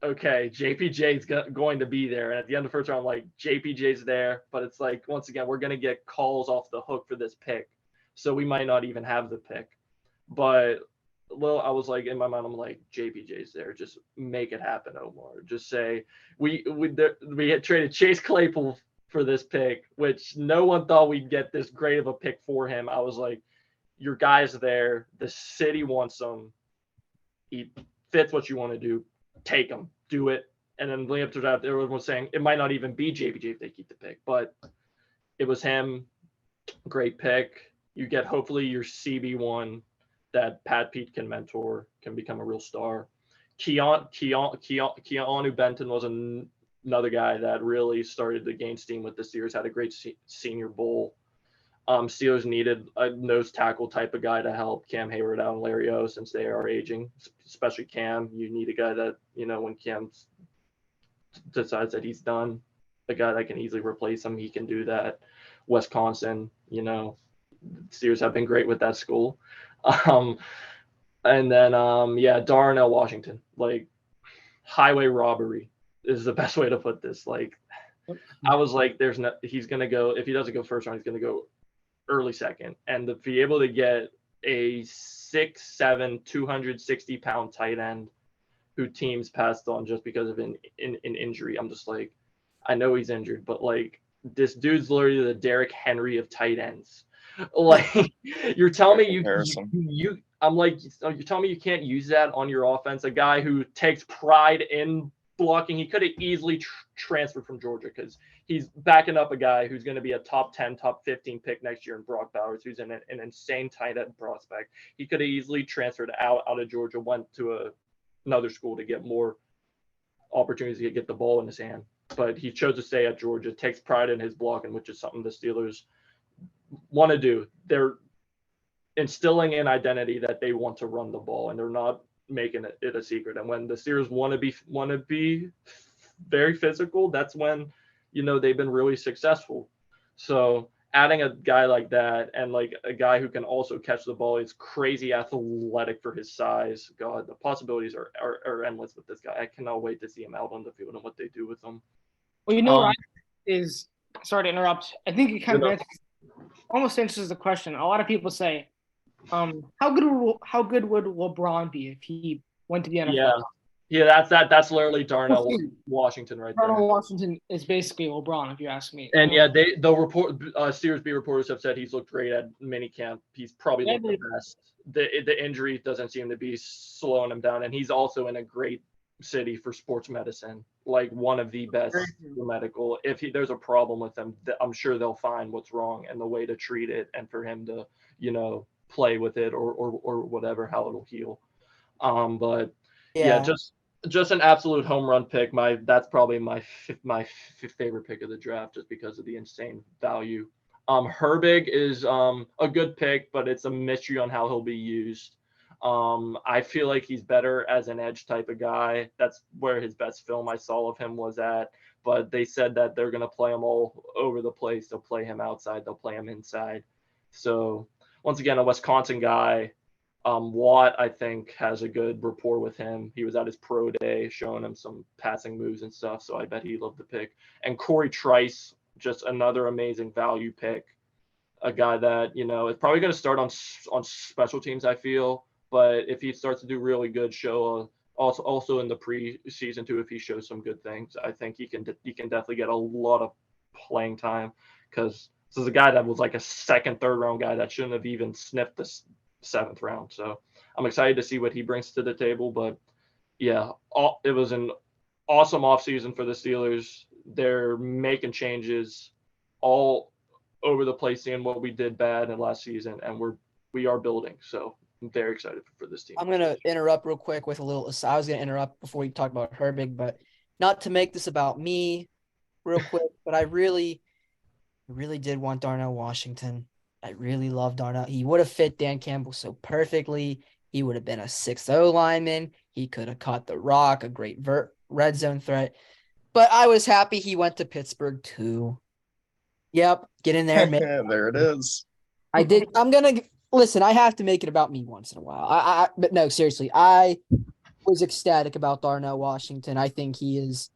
okay, JPJ's going to be there. And at the end of the first round, I'm like, JPJ's there. But it's like, once again, we're going to get calls off the hook for this pick. So we might not even have the pick. But I was like, in my mind, I'm like, JPJ's there. Just make it happen, Omar. Just say we had traded Chase Claypool for this pick, which no one thought we'd get this great of a pick for him. I was like, your guy's there. The city wants him. He fits what you want to do. Take him. Do it. And then leading up to that, everyone was saying it might not even be JPJ if they keep the pick, but it was him. Great pick. You get hopefully your CB1 that Pat Pete can mentor, can become a real star. Keanu Benton was another guy that really started to gain steam with the Steelers, had a great senior bowl. Steelers needed a nose tackle type of guy to help Cam Hayward out and Larry O since they are aging, especially Cam. You need a guy that, when Cam decides that he's done, a guy that can easily replace him, he can do that. Wisconsin, Steelers have been great with that school. And then, Darnell Washington, like highway robbery is the best way to put this. Like, I was like, he's going to go, if he doesn't go first round, he's going to go early second. And to be able to get a 6'7", 260-pound tight end who teams passed on just because of an injury, I'm just like, I know he's injured, but like, this dude's literally the Derrick Henry of tight ends. Like, you're telling me I'm like, you're telling me you can't use that on your offense? A guy who takes pride in blocking. He could have easily transferred from Georgia because he's backing up a guy who's going to be a top 10, top 15 pick next year in Brock Bowers, who's an insane tight end prospect. He could have easily transferred out of Georgia, went to another school to get more opportunities to get the ball in his hand. But he chose to stay at Georgia, takes pride in his blocking, which is something the Steelers want to do. They're instilling an identity that they want to run the ball, and they're not making it a secret. And when the Steelers want to be very physical, that's when they've been really successful. So adding a guy like that, and like a guy who can also catch the ball, is crazy athletic for his size. God, the possibilities are endless with this guy. I cannot wait to see him out on the field and what they do with him. Well, what is, sorry to interrupt. I think it kind of almost answers the question. A lot of people say, how good would LeBron be if he went to the NFL? Yeah, that's literally Darnell Washington right there. Darnell Washington is basically LeBron, if you ask me. And they'll report. Steelers beat reporters have said he's looked great at minicamp. He's probably looked the best. The injury doesn't seem to be slowing him down, and he's also in a great city for sports medicine, like one of the best for medical. If there's a problem with him, I'm sure they'll find what's wrong and the way to treat it, and for him to play with it or whatever, how it'll heal. But just an absolute home run pick. That's probably my favorite pick of the draft, just because of the insane value. Herbig is a good pick, but it's a mystery on how he'll be used. I feel like he's better as an edge type of guy. That's where his best film I saw of him was at. But they said that they're going to play him all over the place. They'll play him outside. They'll play him inside. So once again, a Wisconsin guy. Watt, I think, has a good rapport with him. He was at his pro day showing him some passing moves and stuff, so I bet he loved the pick. And Corey Trice, just another amazing value pick. A guy that, is probably going to start on special teams, I feel. But if he starts to do really good, show also in the preseason too, if he shows some good things, I think he can definitely get a lot of playing time, because this is a guy that was like a second, third round guy that shouldn't have even sniffed the 7th round. So I'm excited to see what he brings to the table. But yeah, it was an awesome offseason for the Steelers. They're making changes all over the place, seeing what we did bad in last season, and we're we are building. So I'm very excited for this team. I'm going to interrupt real quick with a little aside. I was going to interrupt before we talk about Herbig, but not to make this about me real quick, but I really did want Darnell Washington. I really love Darnell. He would have fit Dan Campbell so perfectly. He would have been a 6-0 lineman. He could have caught the rock, a great red zone threat. But I was happy he went to Pittsburgh too. Yep, get in there. There it is. I did. I'm going to listen. I have to make it about me once in a while. But no, seriously, I was ecstatic about Darnell Washington. I think he is.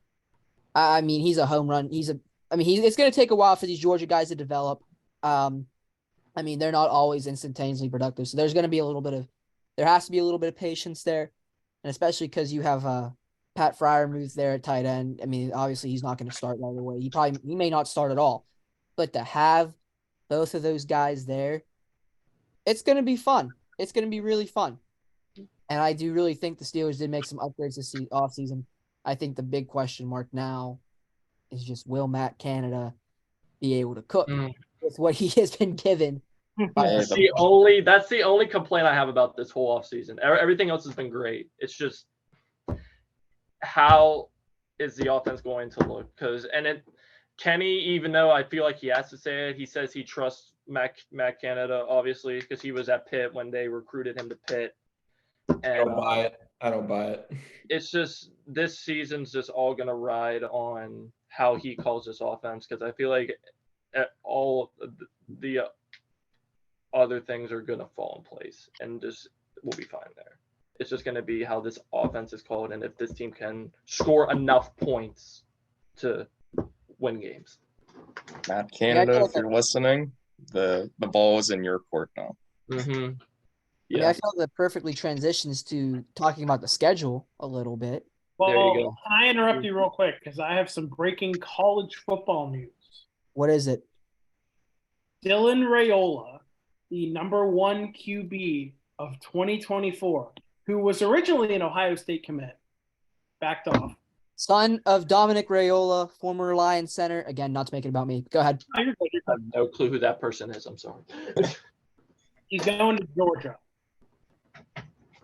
I mean, he's a home run. It's going to take a while for these Georgia guys to develop. I mean, they're not always instantaneously productive. So there has to be a little bit of patience there. And especially because you have Pat Freiermuth there at tight end. I mean, obviously he's not going to start right away. He may not start at all. But to have both of those guys there, it's going to be fun. It's going to be really fun. And I do really think the Steelers did make some upgrades this offseason. I think the big question mark now is just, will Matt Canada be able to cook with what he has been given? That's the only complaint I have about this whole offseason. Everything else has been great. It's just, how is the offense going to look? Kenny, even though I feel like he has to say it, he says he trusts Matt Canada, obviously, because he was at Pitt when they recruited him to Pitt. And, I don't buy it. It's just, this season's just all going to ride on how he calls this offense, because I feel like all the other things are going to fall in place, and just we'll be fine there. It's just going to be how this offense is called, and if this team can score enough points to win games. Matt Canada, if you're listening, the ball is in your court now. Mm-hmm. Yeah. I mean, I feel that perfectly transitions to talking about the schedule a little bit. Well, there you go. Can I interrupt you real quick? Because I have some breaking college football news. What is it? Dylan Raiola, the number 1 QB of 2024, who was originally an Ohio State commit, backed off. Son of Dominic Raiola, former Lions center. Again, not to make it about me. Go ahead. I have no clue who that person is. I'm sorry. He's going to Georgia.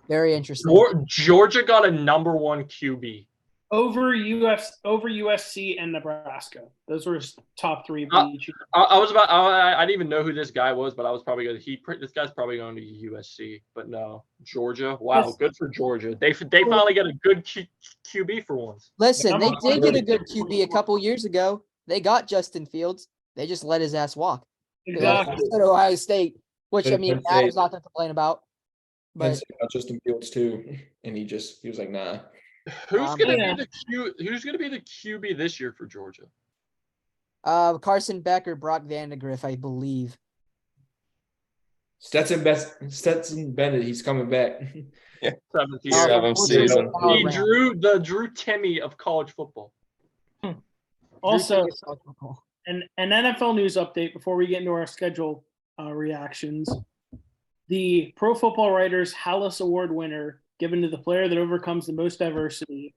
Very interesting. Georgia got a number 1 QB. Over USC and Nebraska. Those were his top 3. I didn't even know who this guy was, but I was probably going to. This guy's probably going to USC, but no, Georgia. Wow, Yes. Good for Georgia. They finally get a good QB for once. Listen, they did get a good QB a couple years ago. They got Justin Fields. They just let his ass walk. Exactly. At Ohio State, which I Penn mean, State. Adam's not to complain about. But Justin Fields too, and he was like, nah. Who's gonna be the QB this year for Georgia? Carson Beck or Brock Vandegrift, I believe. Stetson Bennett, he's coming back. Yeah, 7th year. 7th season. He drew Timmy of college football. Also, an NFL news update before we get into our schedule reactions. The Pro Football Writers Hallis Award winner, given to the player that overcomes the most diversity,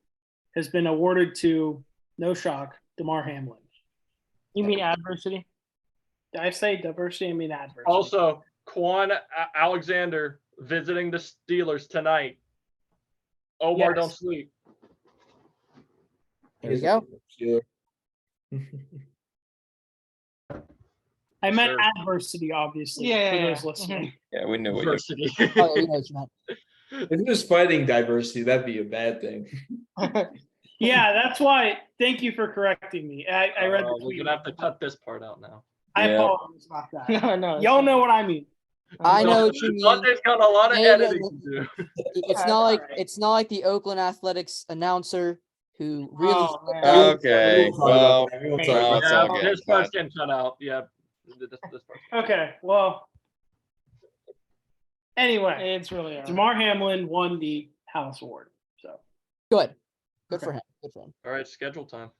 has been awarded to, no shock, Damar Hamlin. You mean adversity? Did I say diversity? I mean adversity. Also, Quan Alexander visiting the Steelers tonight. Omar, Yes. don't sleep. There you go. I meant Sure. adversity, obviously, Yeah, for yeah, those yeah. listening. Yeah, we knew it. Diversity. Oh, we know what you meant. If he was fighting diversity, that'd be a bad thing. Yeah, that's why. Thank you for correcting me. I read the We're tweet. gonna have to cut this part out now. I Yeah. apologize about that. no. Y'all know what I mean. I know what you mean. Monday's got a lot of Yeah, editing to do. It's not like the Oakland Athletics announcer who really. Oh, man. Okay, well, We'll talk no, about it's that. all good. This part's getting cut out. Yeah. This part. Okay, well. Anyway, It's really hard. Damar Hamlin won the Hallis Award. So, Good Okay. for him. Good for him. All right, schedule time.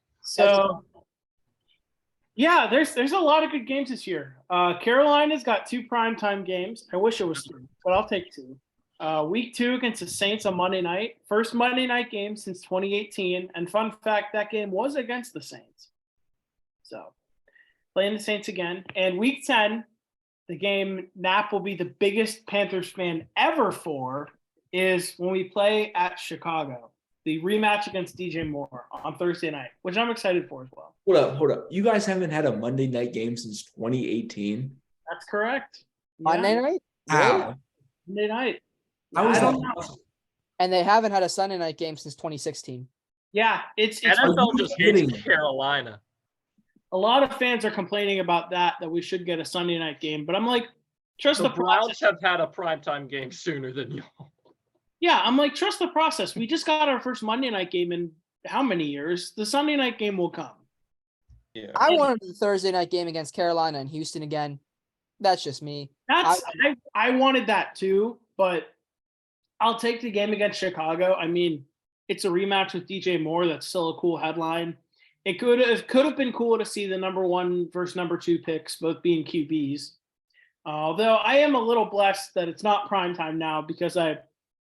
Yeah, there's a lot of good games this year. Carolina's got 2 primetime games. I wish it was 3, but I'll take 2. Week 2 against the Saints on Monday night. First Monday night game since 2018. And fun fact, that game was against the Saints. So, playing the Saints again. And week 10 the game Nap will be the biggest Panthers fan ever for is when we play at Chicago, the rematch against DJ Moore on Thursday night, which I'm excited for as well. Hold up. You guys haven't had a Monday night game since 2018. That's correct. Monday night? Wow. Monday night. How is I don't that know. possible? And they haven't had a Sunday night game since 2016. Yeah, it's NFL just kidding hates me? Carolina. a lot of fans are complaining about that we should get a Sunday night game, but I'm like, trust The the Browns process. have had a primetime game sooner than y'all. Yeah, I'm like, trust the process. We just got our first Monday night game in how many years? The Sunday night game will come. Yeah. I wanted the Thursday night game against Carolina and Houston again. That's just me. I wanted that too, but I'll take the game against Chicago. I mean, it's a rematch with DJ Moore. That's still a cool headline. It could have been cool to see the number 1 versus number 2 picks both being QBs. Although I am a little blessed that it's not prime time now because I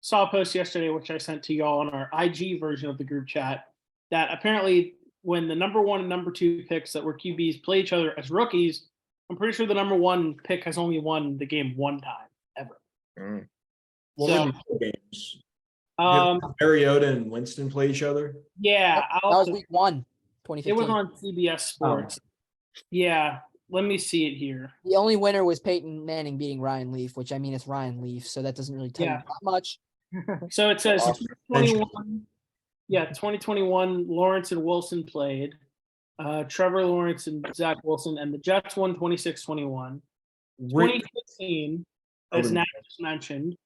saw a post yesterday, which I sent to y'all on our IG version of the group chat, that apparently when the number 1 and number 2 picks that were QBs play each other as rookies, I'm pretty sure the number 1 pick has only won the game one time ever. Mm. What So, were the games? Um, Did Mariota and Winston play each other? yeah, That was week 1, 2015. it was on CBS Sports. Yeah, let me see it here. The only winner was Peyton Manning beating Ryan Leaf, which I mean, it's Ryan Leaf, so that doesn't really tell Yeah. you that much. So it says Awesome. 2021. Yeah, 2021. Lawrence and Wilson played. Trevor Lawrence and Zach Wilson, and the Jets won 26-21. 2016, as Nat just mentioned,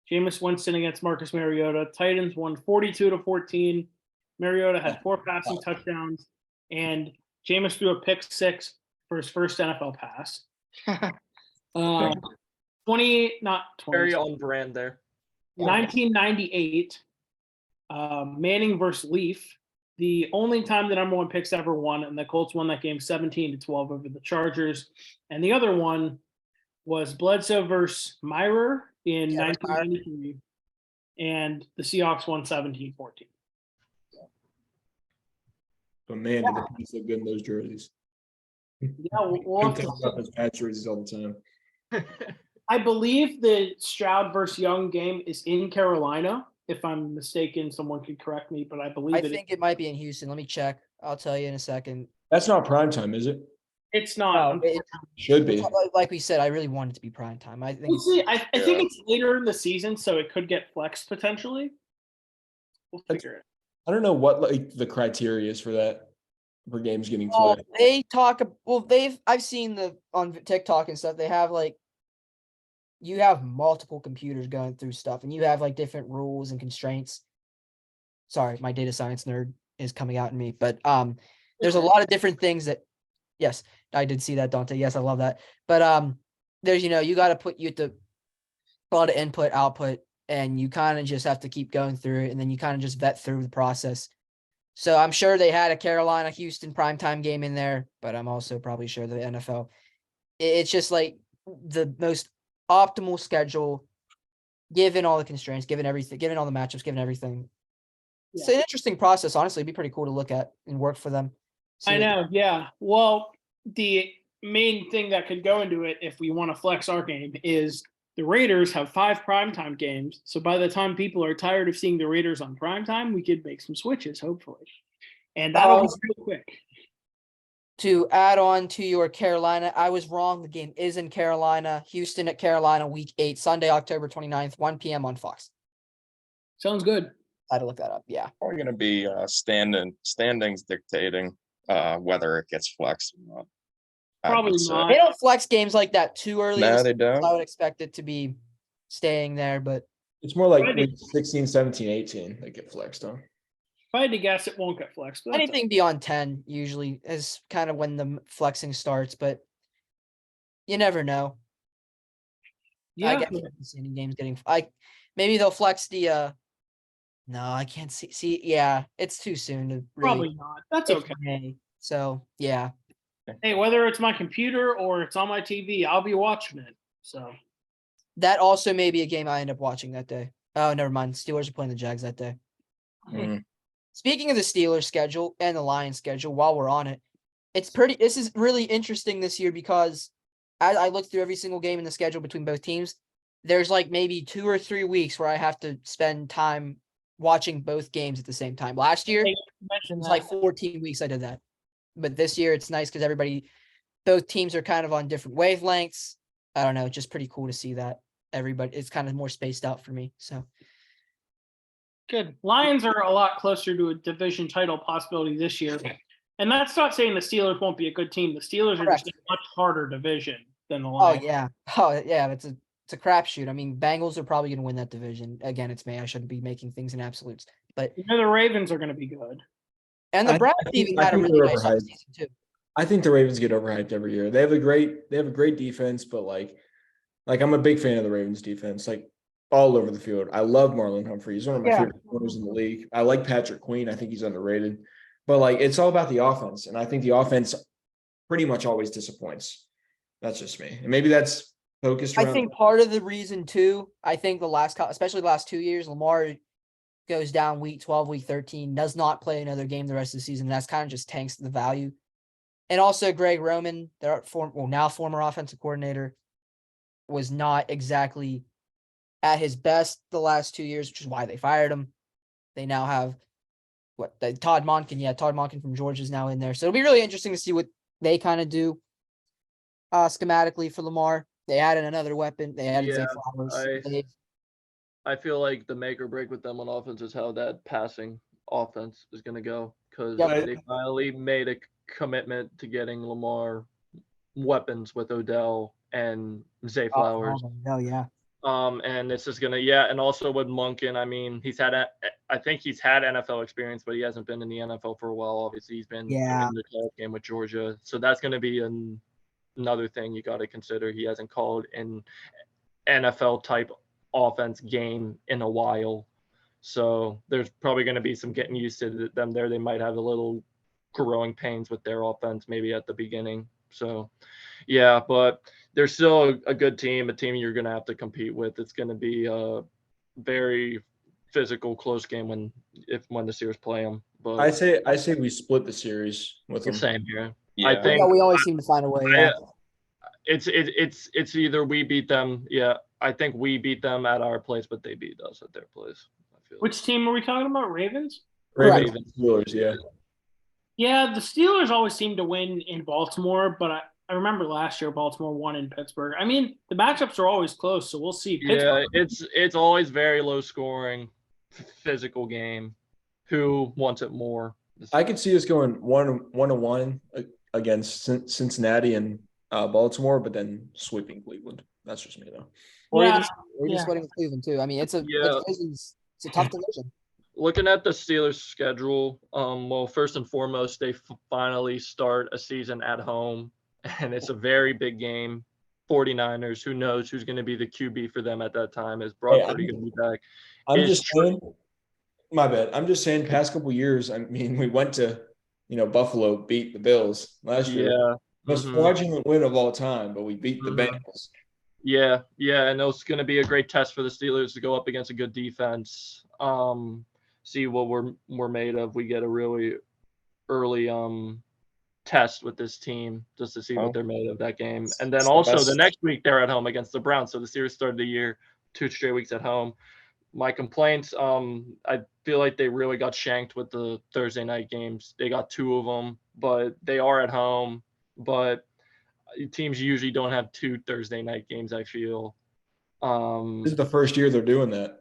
Jameis Winston against Marcus Mariota. Titans won 42-14. Mariota had 4 passing touchdowns, and Jameis threw a pick 6 for his first NFL pass. 1998, Very on brand there. 1998, Manning versus Leaf. The only time the number 1 picks ever won, and the Colts won that game 17-12 over the Chargers. And the other one was Bledsoe versus Myrer in 1993, and the Seahawks won 17-14. But man, did the Pats look good in those jerseys. Yeah, we'll have to Talk about those Pats jerseys all the time. I believe the Stroud versus Young game is in Carolina. If I'm mistaken, someone could correct me, but I believe I think it might be in Houston. Let me check. I'll tell you in a second. That's not prime time, is it? it's not. Should be. Like we said, I really want it to be prime time. I think We'll it's, see. I think it's later in the season, so it could get flexed potentially. We'll figure it. I don't know what like the criteria is for that for games getting well, flexed. they talk. Well, I've seen on TikTok and stuff. They have like you have multiple computers going through stuff, and you have like different rules and constraints. Sorry, my data science nerd is coming out in me, but there's a lot of different things that. Yes, I did see that, Dante. Yes, I love that. But there's you got to put a lot of input, output, and you kind of just have to keep going through it, and then you kind of just vet through the process. So I'm sure they had a Carolina Houston primetime game in there, but I'm also probably sure the NFL. It's just like the most optimal schedule, given all the constraints, given everything, given all the matchups, given everything. Yeah. It's an interesting process. Honestly, it'd be pretty cool to look at and work for them. I know, yeah. Well, the main thing that could go into it if we want to flex our game is the Raiders have 5 primetime games. So by the time people are tired of seeing the Raiders on primetime, we could make some switches, hopefully. And that'll be real quick. To add on to your Carolina, I was wrong. The game is in Carolina. Houston at Carolina, week 8, Sunday, October 29th, 1 p.m. on Fox. Sounds good. I had to look that up. Yeah. Probably going to be standings dictating whether it gets flexed or not. Probably not. They don't flex games like that too early. No, they don't. I would expect it to be staying there, but it's more like 16, 17, 18 they get flexed on. If I had to guess, it won't get flexed. Anything beyond 10 usually is kind of when the flexing starts, but you never know. Yeah. I guess any games getting maybe they'll flex the no, I can't see. Yeah, it's too soon to really. Probably not. That's okay. So yeah. Hey, whether it's my computer or it's on my TV, I'll be watching it. So that also may be a game I end up watching that day. Oh, never mind. Steelers are playing the Jags that day. Speaking of the Steelers schedule and the Lions schedule, while we're on it, this is really interesting this year because I looked through every single game in the schedule between both teams. There's like maybe 2 or 3 weeks where I have to spend time watching both games at the same time. Last year, it was like 14 weeks I did that. But this year it's nice because both teams are kind of on different wavelengths. I don't know, it's just pretty cool to see that everybody, it's kind of more spaced out for me. So Good. Lions are a lot closer to a division title possibility this year. And that's not saying the Steelers won't be a good team. The Steelers are just a much harder division than the Lions. Oh yeah, it's a crapshoot. I mean, Bengals are probably going to win that division. Again, it's May. I shouldn't be making things in absolutes, but the Ravens are going to be good. And the Browns even had a really nice season too. I think the Ravens get overhyped every year. They have a great defense, but like I'm a big fan of the Ravens defense, like all over the field. I love Marlon Humphrey. He's one of my favorite corners in the league. I like Patrick Queen. I think he's underrated. But like it's all about the offense. And I think the offense pretty much always disappoints. That's just me. And maybe that's focused around. I think part of the reason too, I think especially the last 2 years, Lamar goes down week 12, week 13, does not play another game the rest of the season. That's kind of just tanks the value. And also Greg Roman, now former offensive coordinator, was not exactly at his best the last 2 years, which is why they fired him. They now have Todd Monken. Yeah, Todd Monken from Georgia is now in there. So it'll be really interesting to see what they kind of do schematically for Lamar. They added another weapon. They added Zay Flowers. I feel like the make or break with them on offense is how that passing offense is going to go, because they finally made a commitment to getting Lamar weapons with Odell and Zay Flowers. Oh yeah. And it's just gonna, and also with Monken, I mean, I think he's had NFL experience, but he hasn't been in the NFL for a while. Obviously, he's been in the college game with Georgia, so that's gonna be another thing you got to consider. He hasn't called an NFL type offense game in a while, so there's probably going to be some getting used to them there. They might have a little growing pains with their offense maybe at the beginning. So yeah, but they're still a good team, a team you're going to have to compete with. It's going to be a very physical, close game when the Steelers play them. But I say we split the series with them. Same here. Yeah. I think we always seem to find a way. Yeah. It's either we beat them. Yeah, I think we beat them at our place, but they beat us at their place. I feel Which team are we talking about? Ravens? Ravens. Steelers, yeah. Yeah, the Steelers always seem to win in Baltimore, but I remember last year Baltimore won in Pittsburgh. I mean, the matchups are always close, so we'll see. Yeah, it's always very low scoring, physical game. Who wants it more? I could see us going 1-1 against Cincinnati and Baltimore, but then sweeping Cleveland. That's just me though. Or just splitting Cleveland too. I mean, it's a tough division. Looking at the Steelers' schedule, well, first and foremost, they finally start a season at home, and it's a very big game. 49ers, who knows who's going to be the QB for them at that time? Is Brock Purdy going to be back? I'm just saying, my bad. I'm just saying, past couple years, I mean, we went to, Buffalo beat the Bills last year. Yeah. Most fraudulent win of all time, but we beat the Bengals. Yeah, and it's going to be a great test for the Steelers to go up against a good defense. See what we're made of. We get a really early test with this team just to see what they're made of that game. And then also the next week they're at home against the Browns. So the Steelers started the year 2 straight weeks at home. My complaints, I feel like they really got shanked with the Thursday night games. They got 2 of them, but they are at home. But teams usually don't have 2 Thursday night games, I feel. This is the first year they're doing that.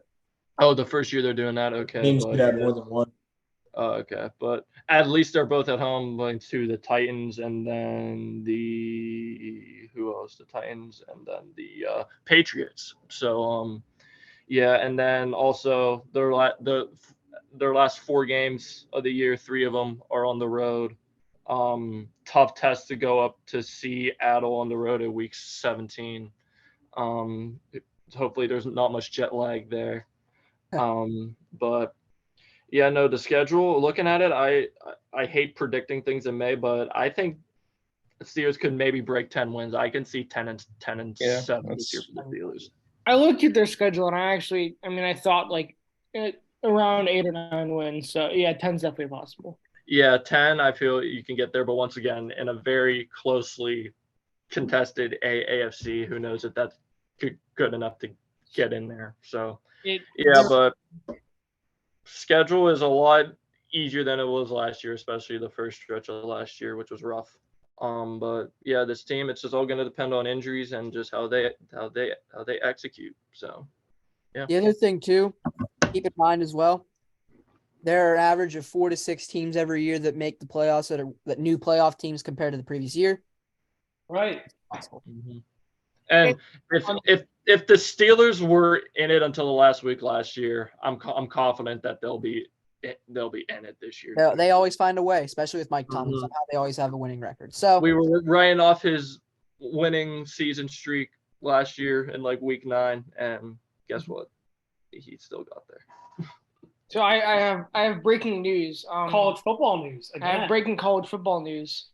Oh, the first year they're doing that? Okay. Teams could have more than one. Okay, but at least they're both at home going to the Titans and then who else? The Titans and then the Patriots. So, and then also their last 4 games of the year, 3 of them are on the road. Tough test to go up to Seattle on the road at week 17. Hopefully there's not much jet lag there. But yeah, no, the schedule, looking at it, I hate predicting things in May, but I think the Steelers could maybe break 10 wins. I can see 10 and 7 this year for the Steelers. I looked at their schedule and I thought like around 8 or 9 wins. So yeah, 10's definitely possible. Yeah, 10, I feel you can get there, but once again, in a very closely contested AFC. Who knows if that's good enough to get in there? So but schedule is a lot easier than it was last year, especially the first stretch of last year, which was rough. But yeah, this team, it's just all going to depend on injuries and just how they execute. So yeah. The other thing too, keep in mind as well, there are an average of 4 to 6 teams every year that make the playoffs that new playoff teams compared to the previous year. Right. Mm-hmm. And if the Steelers were in it until the last week last year, I'm confident that they'll be in it this year. They always find a way, especially with Mike Tomlin. Somehow they always have a winning record. So we were writing off his winning season streak last year in like week 9, and guess what? He still got there. So I have breaking news. College football news. Again. I have breaking college football news.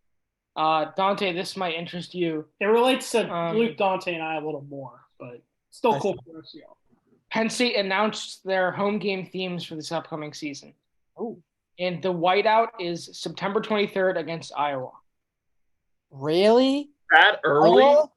Dante, this might interest you. It relates to Luke, Dante, and I a little more, but still cool for us. Penn State announced their home game themes for this upcoming season. Oh. And the whiteout is September 23rd against Iowa. Really? That early? Iowa?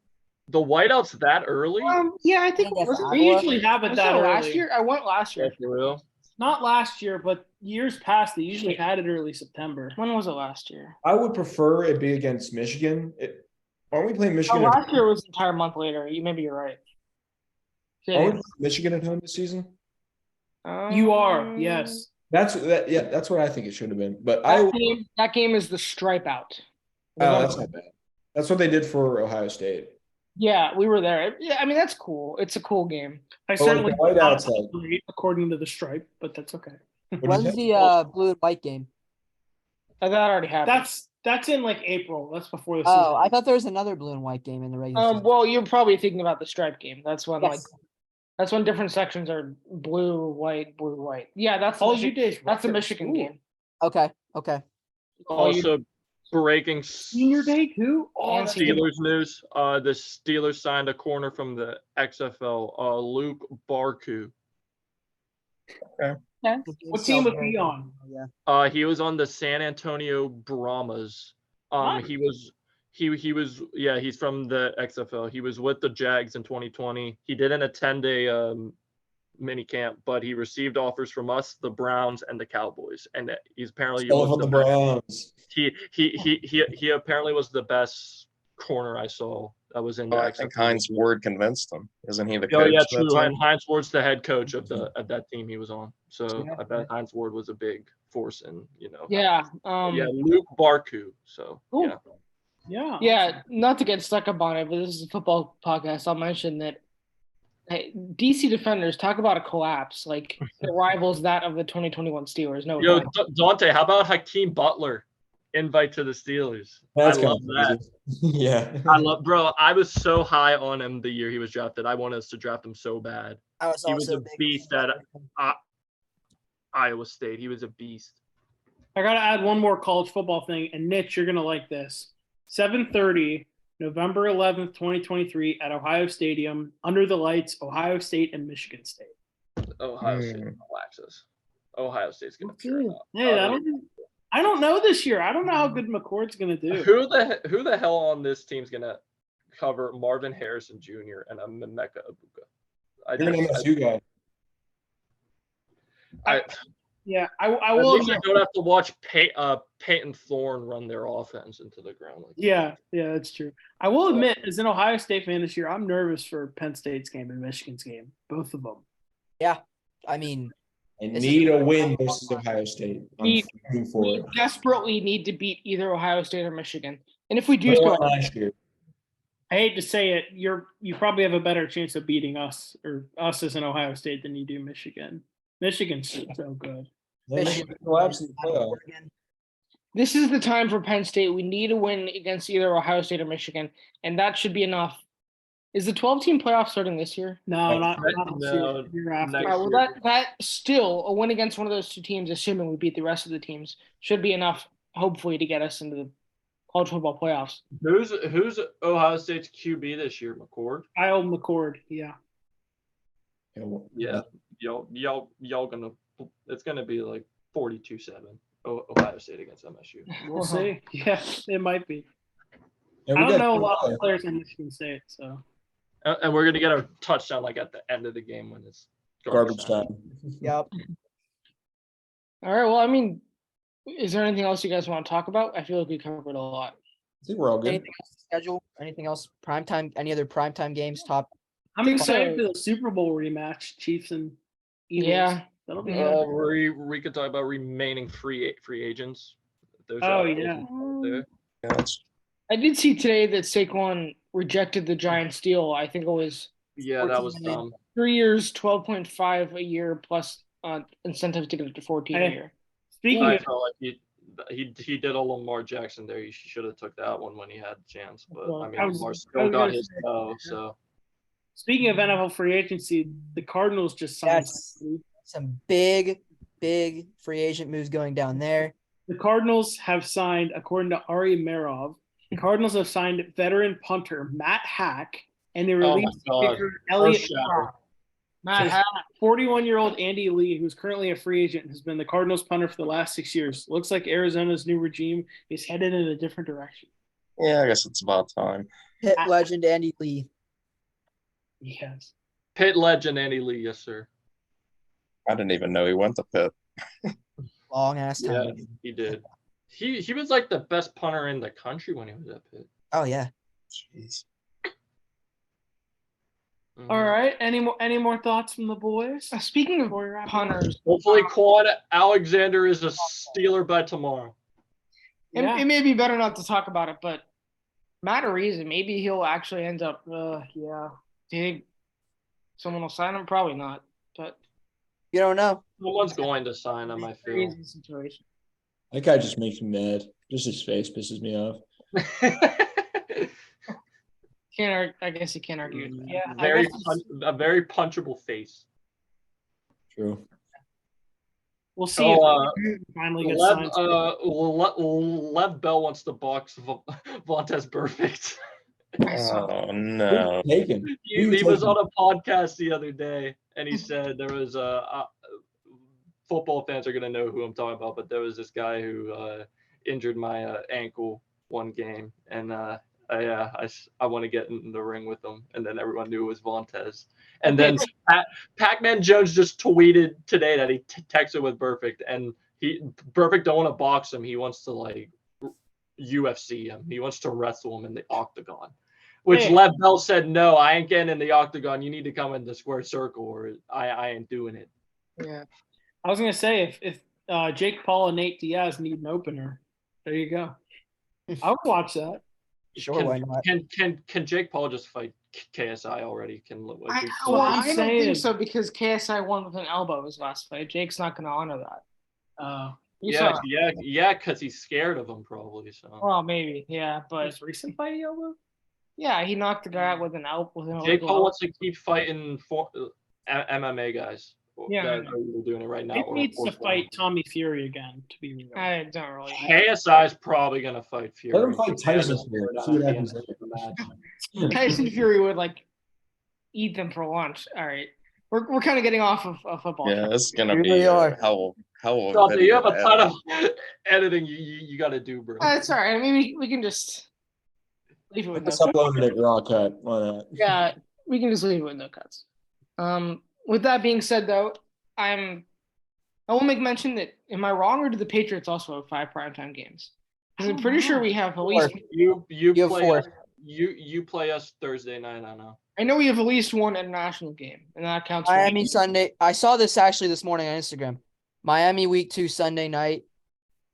The whiteout's that early? Yeah, I think we usually have it that early. Last year. I went last year. For real? Not last year, but years past, they usually had it early September. When was it last year? I would prefer it be against Michigan. Aren't we playing Michigan? Last year was an entire month later. Maybe you're right. Aren't we playing Michigan at home this season? You are, yes. That's what I think it should have been. But that game is the stripe out. Oh, that's not bad. That's what they did for Ohio State. Yeah, we were there. Yeah, I mean that's cool. It's a cool game. I certainly according to the stripe, but that's okay. When's the blue and white game? That already happened. That's in like April. That's before the season. Oh, I thought there was another blue and white game in the regular season. Well, you're probably thinking about the stripe game. That's when that's when different sections are blue, white, blue, white. Yeah, that's all you days. That's the Michigan game. Okay. Also, breaking senior day too. Steelers news. The Steelers signed a corner from the XFL, Luke Barku. Okay. What team was he on? He was on the San Antonio Brahmas. He's from the XFL. He was with the Jags in 2020. He didn't attend a mini camp, but he received offers from us, the Browns, and the Cowboys. And he's apparently the Browns. He apparently was the best corner I saw. That was in. I think Hines Ward convinced him. Isn't he the coach? Yeah, true. And Hines Ward's the head coach of that team he was on. So I bet Hines Ward was a big force in Yeah. Luke Barku. So cool. Yeah. Not to get stuck up on it, but this is a football podcast. I'll mention that DC Defenders, talk about a collapse. Like it rivals that of the 2021 Steelers. No. Yo, Dante, how about Hakeem Butler? Invite to the Steelers. I love that. Yeah. Bro, I was so high on him the year he was drafted. I wanted us to draft him so bad. He was a beast at Iowa State. He was a beast. I got to add one more college football thing. And Nick, you're going to like this. 7:30, November 11th, 2023 at Ohio Stadium, under the lights, Ohio State and Michigan State. Ohio State relaxes. Ohio State's going to turn up. Hey, I don't know this year. I don't know how good McCord's going to do. Who the hell on this team's going to cover Marvin Harrison Jr. and Emeka Egbuka? You're an MSU guy. I will. At least I don't have to watch Peyton Thorne run their offense into the ground. Yeah, that's true. I will admit, as an Ohio State fan this year, I'm nervous for Penn State's game and Michigan's game, both of them. Yeah, I mean. And need a win versus Ohio State. We desperately need to beat either Ohio State or Michigan. And if we do so last year, I hate to say it, you probably have a better chance of beating us or us as an Ohio State than you do Michigan. Michigan's so good. This is the time for Penn State. We need a win against either Ohio State or Michigan, and that should be enough. Is the 12-team playoff starting this year? No, not year after. Well, that still a win against one of those two teams, assuming we beat the rest of the teams, should be enough, hopefully, to get us into the college football playoffs. Who's Ohio State's QB this year? McCord. Kyle McCord. Yeah. Yeah. Y'all gonna. It's gonna be like 42-7. Ohio State against MSU. We'll see. Yeah, it might be. And I we don't got know a lot of players on Michigan State, so And we're gonna get a touchdown like at the end of the game when it's garbage time. Yep. All right. Well, I mean, is there anything else you guys want to talk about? I feel like we covered a lot. I think we're all good. Anything else to schedule? Anything else? Primetime? Any other primetime games? Top? I'm excited for the Super Bowl rematch, Chiefs and Eagles. Yeah. That'll be good. We could talk about remaining free agents. There's Oh, yeah. there. Yes. I did see today that Saquon rejected the Giants deal. I think it was Yeah, that was 14 million. dumb. 3 years, 12.5 a year plus incentives to get it to 14 a Hey. year. Speaking I of felt like he did a Lamar Jackson there. He should have took that one when he had the chance. But Well, I mean, I was- Lamar I still was got gonna his say, toe. So speaking of NFL free agency, the Cardinals just signed. Yes. Some big free agent moves going down there. The Cardinals have signed, according to Ari Merov, the Cardinals have signed veteran punter Matt Hack, and they oh my released god, kicker Elliott Earth shatter. Cobb. Matt So Hack, 41-year-old Andy Lee, who's currently a free agent, has been the Cardinals punter for the last 6 years. Looks like Arizona's new regime is headed in a different direction. Yeah, I guess it's about time. Pitt legend Andy Lee. Yes. Pitt legend Andy Lee, yes sir. I didn't even know he went to Pitt. Long ass time. Yeah, he did. He was like the best punter in the country when he was at Pitt. Oh yeah. Jeez. Mhm. All right. Any more thoughts from the boys? speaking of Before we wrap it up? punters, Hopefully, Quan Alexander is a Steeler by tomorrow. Yeah. it may be better not to talk about it, but Matt Ariza, maybe he'll actually end up. Yeah. Do you think someone will sign him? Probably not. But You don't know. Someone's going to sign him, I feel. crazy situation. That guy just makes me mad. Just his face pisses me off. I guess you can't argue with that. Yeah, I very guess it's- a very punchable face. True. We'll see So, if he finally gets Lev, signed. Lev Bell wants to box Vontez Perfect. I saw that. Oh no. Taken. He was on a podcast the other day, and he said there was football fans are gonna know who I'm talking about, but there was this guy who injured my ankle one game, and I want to get in the ring with him, and then everyone knew it was Vontez. And then Pac-Man Jones just tweeted today that he texted with Perfect, and Perfect don't want to box him. He wants to like UFC him. He wants to wrestle him in the octagon. Which Hey. Lev Bell said, no, I ain't getting in the octagon. You need to come in the square circle, or I ain't doing it. Yeah. I was gonna say if Jake Paul and Nate Diaz need an opener, there you go. I would watch that. Sure, why not? Can Jake Paul just fight KSI already? I I'm don't saying. think so because KSI won with an elbow his last fight. Jake's not going to honor that. You yeah, saw- yeah, because he's scared of him probably. So Well, maybe, yeah, but His recent fight, elbow. yeah, he knocked the guy out with an elbow. Jake Paul wants to keep fighting for MMA guys. Yeah. that are either doing it right now. He or- needs or to fight Tommy Fury again. To be real. I don't really. KSI is probably gonna fight Fury. Let him fight Tyson Fury. See what happens later. Tyson Fury would like eat them for lunch. All right, we're kind of getting off of football. Yeah, it's gonna Here be we are. hell of Dante, you have a video ton edit. of editing you got to do, bro. It's all right. I mean, we can just leave it with no Let's cuts. upload it raw cut. Why not? Yeah, we can just leave it with no cuts. With that being said, though, I will make mention that am I wrong, or do the Patriots also have 5 primetime games? Because I'm pretty sure we have at least. You You have play 4. us, you play us Thursday night. I know. I know we have at least one international game, and that counts. For Miami Sunday. I saw this actually this morning on Instagram. Miami week 2 Sunday night.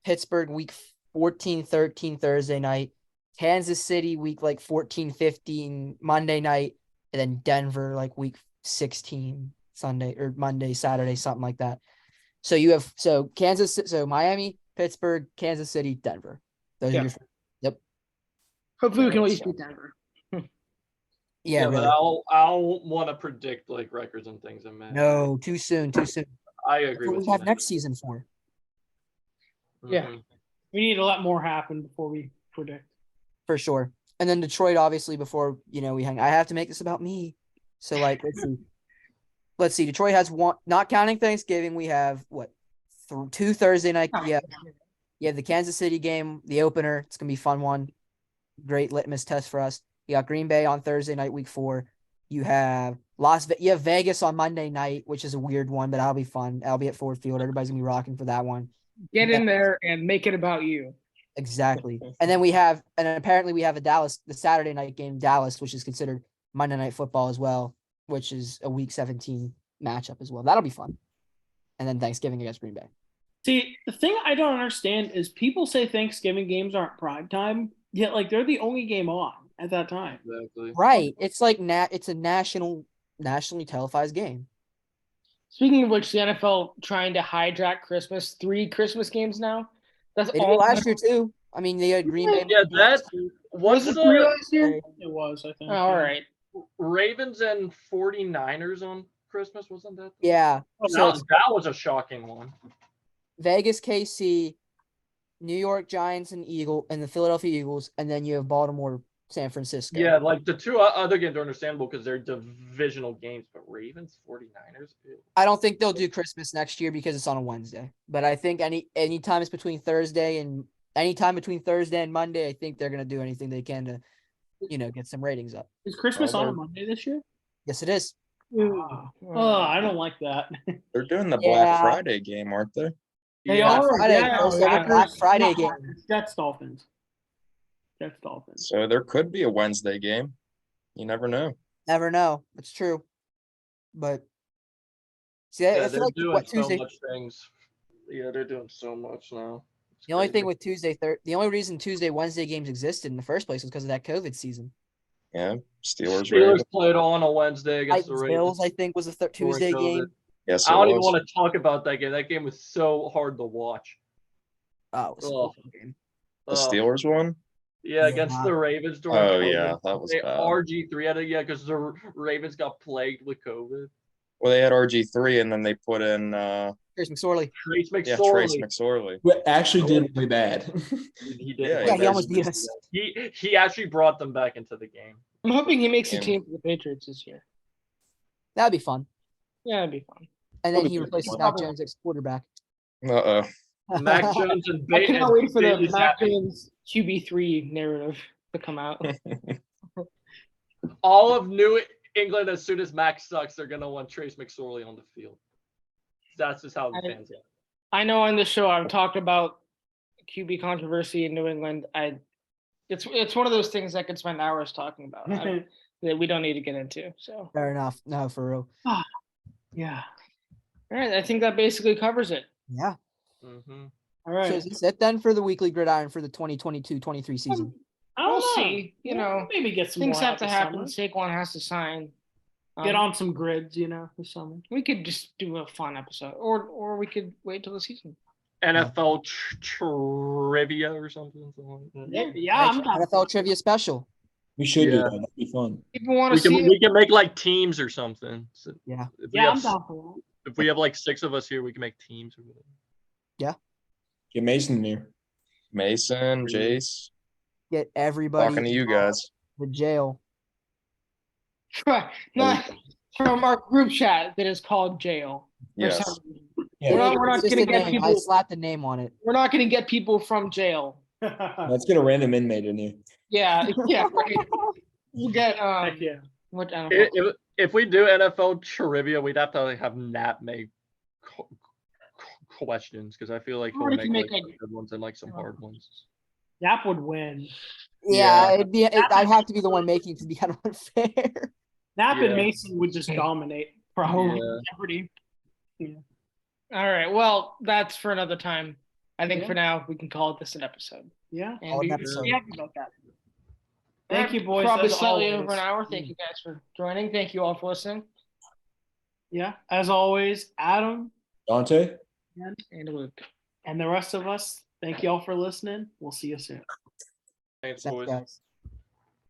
Pittsburgh week 14-13 Thursday night. Kansas City week like 14-15 Monday night. And then Denver like week 16 Sunday or Monday, Saturday, something like that. So you have Miami, Pittsburgh, Kansas City, Denver. Those Yeah. are your Hopefully, we can at least beat Denver. yeah, but really. I'll want to predict like records and things. In May. No, too soon. I That's agree what with we you. have next season for. Yeah. Mhm. We need to let more happen before we predict. For sure. And then Detroit, obviously, before we hang. I have to make this about me. So like, let's see. Detroit has one, not counting Thanksgiving. We have what 2 Thursday night. Yeah, you have the Kansas City game, the opener. It's gonna be a fun one. great litmus test for us. You got Green Bay on Thursday night, week 4. You have you have Vegas on Monday night, which is a weird one, but that'll be fun. That'll be at Ford Field. Everybody's gonna be rocking for that one. Get in there and make it about you. Exactly. And then apparently we have the Saturday night game, Dallas, which is considered Monday Night Football as well, which is a week 17 matchup as well. That'll be fun. And then Thanksgiving against Green Bay. See, the thing I don't understand is people say Thanksgiving games aren't prime time, yet like they're the only game on at that time. Exactly. Right. It's like it's a nationally televised game. Speaking of which, the NFL trying to hijack Christmas, 3 Christmas games now. That's They did all it last year too. I mean, they had Green Bay. Yeah, that's what's Was it 3 the last year? It was, I think. Oh, all right. Ravens and 49ers on Christmas, wasn't that? Yeah. Oh, So That was a shocking one. Vegas, KC, New York Giants and the Philadelphia Eagles, and then you have Baltimore, San Francisco. Yeah, like the 2 other games are understandable because they're divisional games, but Ravens, 49ers. Ew. I don't think they'll do Christmas next year because it's on a Wednesday. But I think any time it's between Thursday and Monday, I think they're gonna do anything they can to, get some ratings up. Is Christmas Oh, on a they're- Monday this year? Yes, it is. Oh, I don't like that. They're doing the Yeah. Black Friday game, aren't they? They Yeah. are. Friday, Yeah, Thursday, yeah. Black Friday Not game. Packers, Jets Dolphins. Jets Dolphins. So there could be a Wednesday game. You never know. Never know. It's true. But see, I Yeah, feel they're like doing so Tuesday. much things. Yeah, they're doing so much now. It's The only crazy. thing with the only reason Tuesday, Wednesday games existed in the first place was because of that COVID season. Yeah, Steelers. Steelers Ravens. played on a Wednesday against the Titans Ravens. Bills, I think, was a before Tuesday COVID. game. Yes, I it don't even was. want to talk about that game. That game was so hard to watch. Oh, it was a Ugh. awful game. The Ugh. Steelers won. Yeah, against Yeah. the Ravens during Oh COVID. yeah, that was bad. RG3 had it, because the Ravens got plagued with COVID. Well, they had RG3, and then they put in Trace McSorley. Trace Trace McSorley. McSorley. But actually did really bad. He did. Yeah, Yeah, he there's- almost beat us. He actually brought them back into the game. I'm hoping he makes a And- team for the Patriots this year. That'd be fun. Yeah, it'd be fun. And then Probably he good replaces one. Mac Jones as quarterback. Mac Jones and I cannot wait for the Bailey's Mac happy. Jones QB3 narrative to come out. All of New England, as soon as Mac sucks, they're gonna want Trace McSorley on the field. That's just how the I- fans get. I know on this show I've talked about QB controversy in New England. It's one of those things I could spend hours talking about that we don't need to get into. So Fair enough. No, for real. Yeah. all right, I think that basically covers it. Yeah. Mm-hmm. All right. So is this it then for the weekly gridiron for the 2022-23 season? I don't We'll know. see. You know, maybe get some things more have out to this happen. summer. Saquon has to sign. Get on some grids, this summer. We could just do a fun episode, or we could wait till the season. NFL trivia or something. Like that. Yeah, I'm down. NFL trivia special. We should do Yeah. that. That'd be fun. People want We to see can it. we can make like teams or something. So Yeah. if we Yeah, I'm have down for that. if we have like 6 of us here, we can make teams or whatever. Get Mason here. Mason, Jace, Get everybody talking to you guys. to jail. Not from our group chat that is called jail. for Yes. some reason. Yeah. We're not It's just gonna a get name. I people. slapped the name on it. We're not going to get people from jail. Let's get a random inmate in here. Yeah, yeah, right. We'll get Heck yeah. what I don't know. If we do NFL trivia, we'd have to have Nat make questions because I feel like he'll Or if make, you make, like like- some good ones and like some hard ones. Yap would win. Yeah, Yeah. I'd have to be the one making it to be kind of unfair. Nap Yeah. and Mason would just dominate. Probably. Yeah. Jeopardy. All right. Well, that's for another time. I think Yeah. for now we can call it this an episode. Yeah. And Call it we- an episode. Be happy about that. Thank you, boys. Probably as slightly always. over an hour. Thank you guys for joining. Thank you all for listening. Yeah. As always, Adam Dante? And Luke. and the rest of us, thank you all for listening. We'll see you soon. Thanks, Thanks, boys. guys.